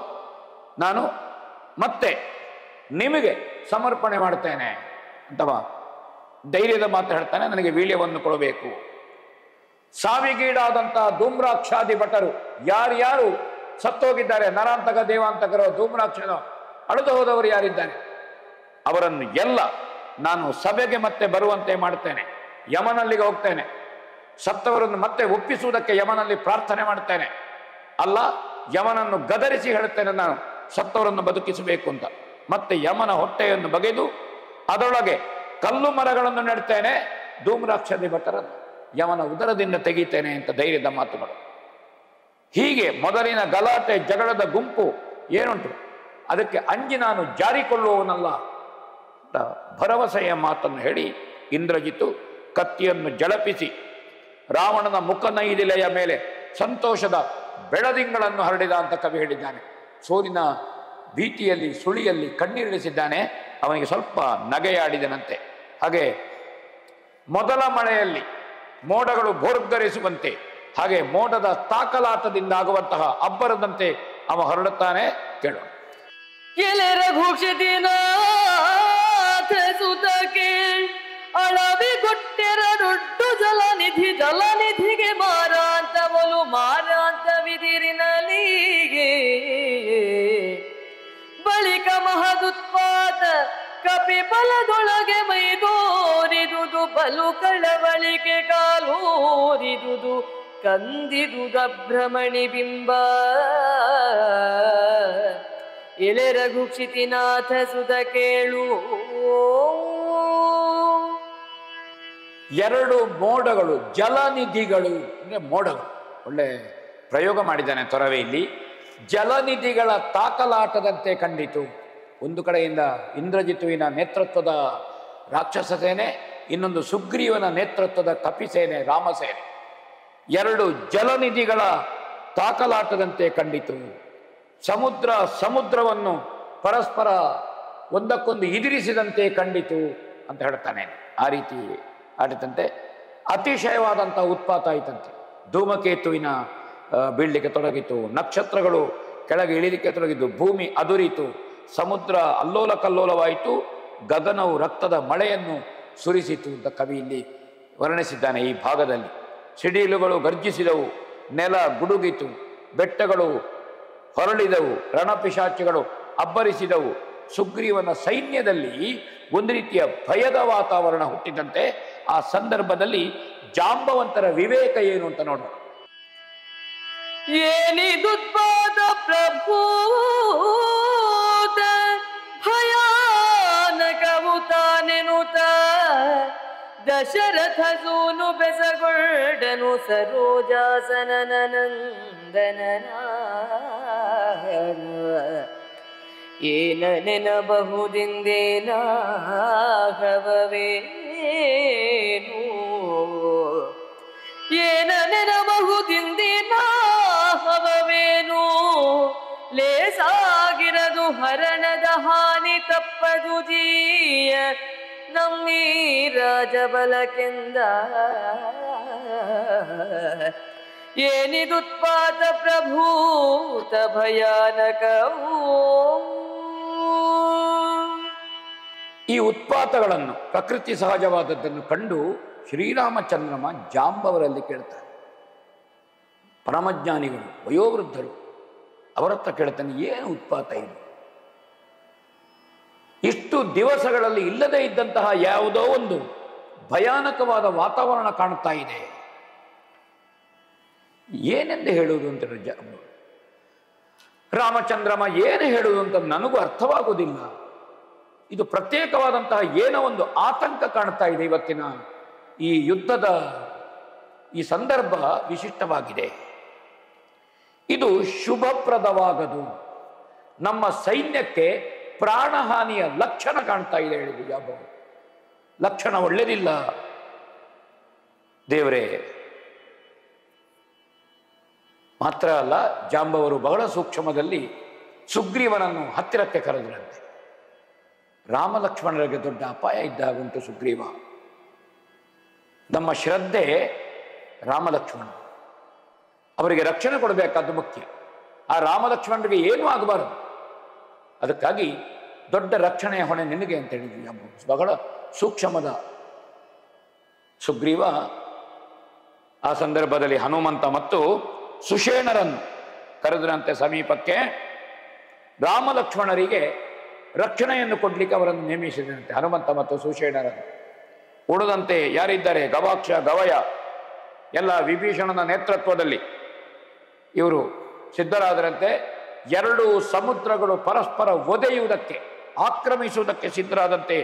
ನಾನು ಮತ್ತೆ ನಿಮಗೆ ಸಮರ್ಪಣೆ ಮಾಡ್ತೇನೆ ಅಂತವ ಧೈರ್ಯದ ಮಾತು ಹೇಳ್ತಾನೆ. ನನಗೆ ವೀಳ್ಯವನ್ನು ಕೊಡಬೇಕು. ಸಾವಿಗೀಡಾದಂತಹ ಧೂಮ್ರಾಕ್ಷಾದಿ ಭಟರು ಯಾರ್ಯಾರು ಸತ್ತೋಗಿದ್ದಾರೆ, ನರಾಂತಕ ದೇವಾಂತಕರು, ಧೂಮ್ರಾಕ್ಷನ ಅಳೆದು ಹೋದವರು ಯಾರಿದ್ದಾರೆ, ಅವರನ್ನು ಎಲ್ಲ ನಾನು ಸಭೆಗೆ ಮತ್ತೆ ಬರುವಂತೆ ಮಾಡ್ತೇನೆ. ಯಮನಲ್ಲಿಗೆ ಹೋಗ್ತೇನೆ, ಸತ್ತವರನ್ನು ಮತ್ತೆ ಒಪ್ಪಿಸುವುದಕ್ಕೆ ಯಮನಲ್ಲಿ ಪ್ರಾರ್ಥನೆ ಮಾಡ್ತೇನೆ, ಅಲ್ಲ ಯಮನನ್ನು ಗದರಿಸಿ ಹೇಳುತ್ತೇನೆ ನಾನು ಸತ್ತವರನ್ನು ಬದುಕಿಸಬೇಕು ಅಂತ. ಮತ್ತೆ ಯಮನ ಹೊಟ್ಟೆಯನ್ನು ಬಗೆದು ಅದರೊಳಗೆ ಕಲ್ಲು ಮರಗಳನ್ನು ನೆಡ್ತೇನೆ, ಧೂಮ್ರಾಕ್ಷರಿ ಭಟ್ಟರನ್ನು ಯಮನ ಉದರದಿಂದ ತೆಗೀತೇನೆ ಅಂತ ಧೈರ್ಯದ ಮಾತುಗಳು. ಹೀಗೆ ಮೊದಲಿನ ಗಲಾಟೆ ಜಗಳದ ಗುಂಪು ಏನುಂಟು ಅದಕ್ಕೆ ಅಂಜಿ ನಾನು ಜಾರಿಕೊಳ್ಳುವವನಲ್ಲ ಅಂತ ಭರವಸೆಯ ಮಾತನ್ನು ಹೇಳಿ ಇಂದ್ರಜಿತು ಕತ್ತಿಯನ್ನು ಜಳಪಿಸಿ ರಾವಣನ ಮುಖನೈದಿಲೆಯ ಮೇಲೆ ಸಂತೋಷದ ಬೆಳದಿಂಗಳನ್ನು ಹರಡಿದ ಅಂತ ಕವಿ ಹೇಳಿದ್ದಾನೆ. ಸೋಲಿನ ಭೀತಿಯಲ್ಲಿ ಸುಳಿಯಲ್ಲಿ ಕಣ್ಣೀರಿಳಿಸಿದ್ದಾನೆ, ಅವನಿಗೆ ಸ್ವಲ್ಪ ನಗೆಯಾಡಿದನಂತೆ. ಹಾಗೆ ಮೊದಲ ಮಳೆಯಲ್ಲಿ ಮೋಡಗಳು ಭೋರ್ಗರಿಸುವಂತೆ, ಹಾಗೆ ಮೋಡದ ತಾಕಲಾಟದಿಂದ ಆಗುವಂತಹ ಅಬ್ಬರದಂತೆ ಅವ ಹೊರಡುತ್ತಾನೆ. ಕೇಳೋಣ. ಎಲೆ ರಘುಕ್ಷಿತಿನಾಥ ಸುತಕ್ಕೆ ಅಳವಿಗೊಟ್ಟೆರಡೊಡ್ಡು ಜಲನಿಧಿಗೆ ಮಾರಾಂತವಲು ಮಾರಾಂತವಿದಿರಿನಲಿಗೆ ಬಳಿಕ ಮಹದುತ್ಪಾತ ಕಪಿಬಲದೊಳಗೆ ಮೈದೋರಿದುದು ಬಲು ಕಳವಳಿಕೆ ಕಾಲೂರಿದುದು ಕಂದಿದುದ ಭ್ರಮಣಿ ಬಿಂಬ. ಎಲೆ ರಘುಕ್ಷಿತಿನಾಥ ಸುತ ಕೇಳು. ಎರಡು ಮೋಡಗಳು, ಜಲನಿಧಿಗಳು ಅಂದ್ರೆ ಮೋಡಗಳು. ಒಳ್ಳೆ ಪ್ರಯೋಗ ಮಾಡಿದ್ದಾನೆ ತೊರವೆ ಇಲ್ಲಿ. ಜಲನಿಧಿಗಳ ತಾಕಲಾಟದಂತೆ ಕಂಡಿತು. ಒಂದು ಕಡೆಯಿಂದ ಇಂದ್ರಜಿತುವಿನ ನೇತೃತ್ವದ ರಾಕ್ಷಸ ಸೇನೆ, ಇನ್ನೊಂದು ಸುಗ್ರೀವನ ನೇತೃತ್ವದ ಕಪಿಸೇನೆ ರಾಮಸೇನೆ. ಎರಡು ಜಲನಿಧಿಗಳ ತಾಕಲಾಟದಂತೆ ಕಂಡಿತು. ಸಮುದ್ರವನ್ನು ಪರಸ್ಪರ ಒಂದಕ್ಕೊಂದು ಎದುರಿಸಿದಂತೆ ಕಂಡಿತು ಅಂತ ಹೇಳ್ತಾನೆ. ಆ ರೀತಿ ಆಡಿತಂತೆ. ಅತಿಶಯವಾದಂಥ ಉತ್ಪಾತ ಆಯಿತಂತೆ. ಧೂಮಕೇತುವಿನ ಬೀಳಲಿಕ್ಕೆ ತೊಡಗಿತು, ನಕ್ಷತ್ರಗಳು ಕೆಳಗೆ ಇಳಿಲಿಕ್ಕೆ ತೊಡಗಿತು, ಭೂಮಿ ಅದುರಿತು, ಸಮುದ್ರ ಅಲ್ಲೋಲ ಕಲ್ಲೋಲವಾಯಿತು, ಗಗನವು ರಕ್ತದ ಮಳೆಯನ್ನು ಸುರಿಸಿತು ಅಂತ ಕವಿ ಇಲ್ಲಿ ವರ್ಣಿಸಿದ್ದಾನೆ. ಈ ಭಾಗದಲ್ಲಿ ಸಿಡಿಲುಗಳು ಗರ್ಜಿಸಿದವು, ನೆಲ ಗುಡುಗಿತು, ಬೆಟ್ಟಗಳು ಹೊರಳಿದವು, ರಣಪಿಶಾಚಿಗಳು ಅಬ್ಬರಿಸಿದವು. ಸುಗ್ರೀವನ ಸೈನ್ಯದಲ್ಲಿ ಒಂದು ರೀತಿಯ ಭಯದ ವಾತಾವರಣ ಹುಟ್ಟಿದಂತೆ. ಆ ಸಂದರ್ಭದಲ್ಲಿ ಜಾಂಬವಂತರ ವಿವೇಕ ಏನು ಅಂತ ನೋಡೋಣ. ಏನಿದುತ್ಪಾದ ಪ್ರಭೂತ ಭಯಾನಕವು ತಾನೆನುತ ದಶರಥ ಸೂನು ಬೆಸಗೊಳ್ಳನು ಸರೋಜಾಸನನ ನಂದನನ. ಏನ ನೆನಬಹುದಿಂದೇನಾಗವೇನು, ಏನ ನೆನಬಹುದಿಂದೇನಾಗವೇನು, ಲೇಸಾಗಿರದು ಹರಣದ ಹಾನಿ ತಪ್ಪದು ಜೀಯ ನಮ್ಮೀ ರಾಜಬಲಕೆಂದ. ಏನಿದುತ್ಪಾತ ಪ್ರಭೂತ ಭಯಾನಕವೂ. ಈ ಉತ್ಪಾತಗಳನ್ನು, ಪ್ರಕೃತಿ ಸಹಜವಾದದ್ದನ್ನು ಕಂಡು ಶ್ರೀರಾಮಚಂದ್ರಮ ಜಾಂಬವರಲ್ಲಿ ಕೇಳ್ತಾರೆ. ಪರಮಜ್ಞಾನಿಗಳು, ವಯೋವೃದ್ಧರು, ಅವರತ್ರ ಕೇಳ್ತಾನೆ, ಏನು ಉತ್ಪಾತ ಇದು? ಇಷ್ಟು ದಿವಸಗಳಲ್ಲಿ ಇಲ್ಲದೇ ಇದ್ದಂತಹ ಯಾವುದೋ ಒಂದು ಭಯಾನಕವಾದ ವಾತಾವರಣ ಕಾಣ್ತಾ ಇದೆ, ಏನೆಂದು ಹೇಳುವುದು ಅಂತ ರಾಮಚಂದ್ರಮ ಏನು ಹೇಳುವುದು ಅಂತ ನನಗೂ ಅರ್ಥವಾಗುವುದಿಲ್ಲ. ಇದು ಪ್ರತ್ಯೇಕವಾದಂತಹ ಏನೋ ಒಂದು ಆತಂಕ ಕಾಣ್ತಾ ಇದೆ. ಇವತ್ತಿನ ಈ ಯುದ್ಧದ ಈ ಸಂದರ್ಭ ವಿಶಿಷ್ಟವಾಗಿದೆ. ಇದು ಶುಭಪ್ರದವಾಗದು, ನಮ್ಮ ಸೈನ್ಯಕ್ಕೆ ಪ್ರಾಣಹಾನಿಯ ಲಕ್ಷಣ ಕಾಣ್ತಾ ಇದೆ ಹೇಳಿದ್ರು ಜಾಂಬವರು. ಲಕ್ಷಣ ಒಳ್ಳೆದಿಲ್ಲ ದೇವರೇ. ಮಾತ್ರ ಅಲ್ಲ, ಜಾಂಬವರು ಬಹಳ ಸೂಕ್ಷ್ಮದಲ್ಲಿ ಸುಗ್ರೀವನನ್ನು ಹತ್ತಿರಕ್ಕೆ ಕರೆದರಂತೆ. ರಾಮ ಲಕ್ಷ್ಮಣರಿಗೆ ದೊಡ್ಡ ಅಪಾಯ ಇದ್ದಾಗುಂಟು ಸುಗ್ರೀವ. ನಮ್ಮ ಶ್ರದ್ಧೆ ರಾಮ ಲಕ್ಷ್ಮಣ, ಅವರಿಗೆ ರಕ್ಷಣೆ ಕೊಡಬೇಕಾದ್ದು ಮುಖ್ಯ. ಆ ರಾಮ ಲಕ್ಷ್ಮಣರಿಗೆ ಏನೂ ಆಗಬಾರದು. ಅದಕ್ಕಾಗಿ ದೊಡ್ಡ ರಕ್ಷಣೆಯ ಹೊಣೆ ನಿನಗೆ ಅಂತ ಹೇಳಿದ್ವಿ. ಬಹಳ ಸೂಕ್ಷ್ಮದ ಸುಗ್ರೀವ ಆ ಸಂದರ್ಭದಲ್ಲಿ ಹನುಮಂತ ಮತ್ತು ಸುಷೇಣರನ್ನು ಕರೆದರಂತೆ ಸಮೀಪಕ್ಕೆ. ರಾಮ ಲಕ್ಷ್ಮಣರಿಗೆ ರಕ್ಷಣೆಯನ್ನು ಕೊಡ್ಲಿಕ್ಕೆ ಅವರನ್ನು ನೇಮಿಸಿದಂತೆ, ಹನುಮಂತ ಮತ್ತು ಸುಷೇಣರನ್ನು. ಉಳಿದಂತೆ ಯಾರಿದ್ದಾರೆ ಗವಾಕ್ಷ ಗವಯ ಎಲ್ಲ ವಿಭೀಷಣನ ನೇತೃತ್ವದಲ್ಲಿ ಇವರು ಸಿದ್ಧರಾದರಂತೆ. ಎರಡು ಸಮುದ್ರಗಳು ಪರಸ್ಪರ ಒದೆಯುವುದಕ್ಕೆ ಆಕ್ರಮಿಸುವುದಕ್ಕೆ ಸಿದ್ಧರಾದಂತೆ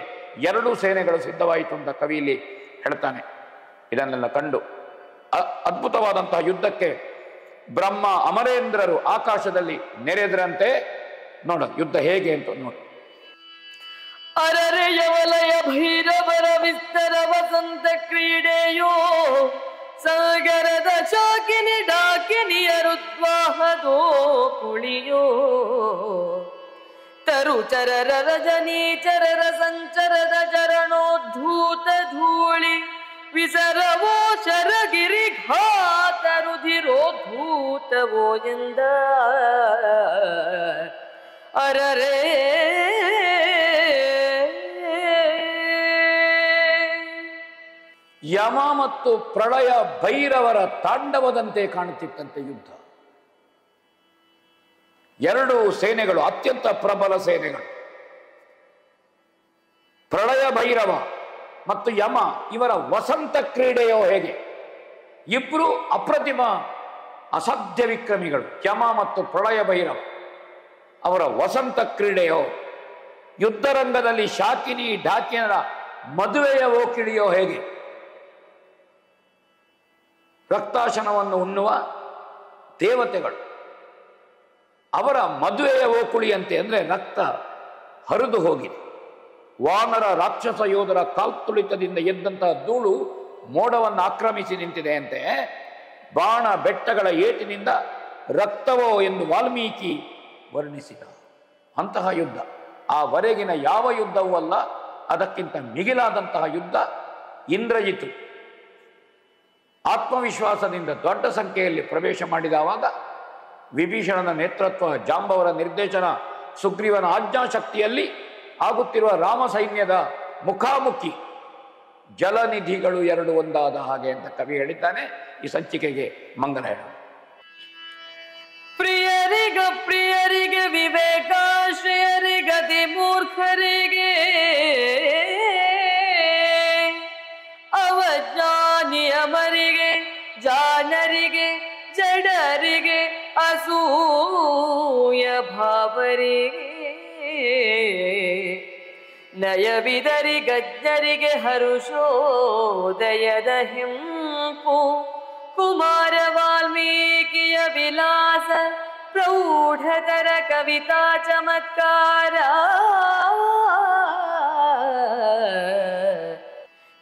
ಎರಡೂ ಸೇನೆಗಳು ಸಿದ್ಧವಾಯಿತು ಅಂತ ಕವಿಯಲ್ಲಿ ಹೇಳ್ತಾನೆ. ಇದನ್ನೆಲ್ಲ ಕಂಡು ಅದ್ಭುತವಾದಂತಹ ಯುದ್ಧಕ್ಕೆ ಬ್ರಹ್ಮ ಅಮರೇಂದ್ರರು ಆಕಾಶದಲ್ಲಿ ನೆರೆದರಂತೆ. ನೋಡ ಯುದ್ಧ ಹೇಗೆ ಅಂತ ನೋಡು. ಅರರೆಯ ವಲಯ ಭೈರವರ ವಿಸ್ತರ ವಸಂತ ಕ್ರೀಡೆಯೋ ಸಾಗರದ ಶಾಕಿನಿ ಡಾಕಿನಿಯರುದ್ವಾಹದೋ ಕುಳಿಯೋ ತರುಚರರ ರಜನೀಚರರ ಸಂಚರದ ಚರಣೋದ್ಧೂತ ಧೂಳಿ ವಿಸರವೋ ಶರಗಿರಿ ಘಾತ ರುಧಿರೋದ್ಧೂತವೋ ಎಂದ ಅರರೇ ಯಮ ಮತ್ತು ಪ್ರಳಯ ಭೈರವರ ತಾಂಡವದಂತೆ ಕಾಣುತ್ತಿತ್ತಂತೆ ಯುದ್ಧ. ಎರಡು ಸೇನೆಗಳು ಅತ್ಯಂತ ಪ್ರಬಲ ಸೇನೆಗಳು. ಪ್ರಳಯ ಭೈರವ ಮತ್ತು ಯಮ ಇವರ ವಸಂತ ಕ್ರೀಡೆಯೋ ಹೇಗೆ. ಇಬ್ರು ಅಪ್ರತಿಮ ಅಸಾಧ್ಯ ವಿಕ್ರಮಿಗಳು. ಯಮ ಮತ್ತು ಪ್ರಳಯ ಭೈರವ ಅವರ ವಸಂತ ಕ್ರೀಡೆಯೋ, ಯುದ್ಧರಂಗದಲ್ಲಿ ಶಾಕಿನಿ ಢಾಕಿನರ ಮದುವೆಯ ಓಕಿಳಿಯೋ ಹೇಗೆ. ರಕ್ತಾಶನವನ್ನು ಉಣ್ಣುವ ದೇವತೆಗಳು ಅವರ ಮದುವೆಯ ಓಕುಳಿಯಂತೆ, ಅಂದರೆ ರಕ್ತ ಹರಿದು ಹೋಗಿದೆ. ವಾನರ ರಾಕ್ಷಸ ಯೋಧರ ಕಾಲ್ತುಳಿತದಿಂದ ಎದ್ದಂತಹ ಧೂಳು ಮೋಡವನ್ನು ಆಕ್ರಮಿಸಿ ನಿಂತಿದೆ ಅಂತೆ. ಬಾಣ ಬೆಟ್ಟಗಳ ಏಟಿನಿಂದ ರಕ್ತವೋ ಎಂದು ವಾಲ್ಮೀಕಿ ವರ್ಣಿಸಿದ ಅಂತಹ ಯುದ್ಧ. ಆ ವರೆಗಿನ ಯಾವ ಯುದ್ಧವೂ ಅಲ್ಲ, ಅದಕ್ಕಿಂತ ಮಿಗಿಲಾದಂತಹ ಯುದ್ಧ. ಇಂದ್ರಜಿತು ಆತ್ಮವಿಶ್ವಾಸದಿಂದ ದೊಡ್ಡ ಸಂಖ್ಯೆಯಲ್ಲಿ ಪ್ರವೇಶ ಮಾಡಿದವಾಗ ವಿಭೀಷಣನ ನೇತೃತ್ವ, ಜಾಂಬವರ ನಿರ್ದೇಶನ, ಸುಗ್ರೀವನ ಆಜ್ಞಾಶಕ್ತಿಯಲ್ಲಿ ಆಗುತ್ತಿರುವ ರಾಮ ಸೈನ್ಯದ ಮುಖಾಮುಖಿ ಜಲನಿಧಿಗಳು ಎರಡು ಒಂದಾದ ಹಾಗೆ ಅಂತ ಕವಿ ಹೇಳಿದ್ದಾನೆ. ಈ ಸಂಚಿಕೆಗೆ ಮಂಗಲ ಹೇಳ. ಪ್ರಿಯರಿಗೆ ವಿವೇಕಾಶ್ರಯರಿಗತಿ ಮೂರ್ಖರಿಗೆ ಅವಜ್ಞಾನಿಯಮರಿಗೆ ಜಾನರಿಗೆ ಜಡರಿಗೆ ಅಸೂಯ ಭಾವರಿಗೆ ನಯವಿದರಿ ಗಜ್ಜರಿಗೆ ಹರುಷೋದಯದ ಹಿಂಪು ಕುಮಾರ ವಾಲ್ಮೀಕಿಯ ವಿಲಾಸ ಪ್ರೌಢತರ ಕವಿತಾ ಚಮತ್ಕಾರ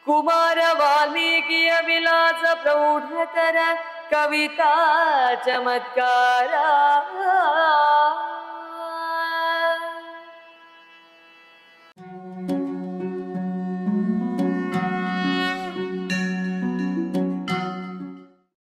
ಕುಮಾರ ವಾಲ್ಮೀಕಿಯ ವಿಲಾಸ ಪ್ರೌಢತರ ಕವಿತಾ ಚಮತ್ಕಾರ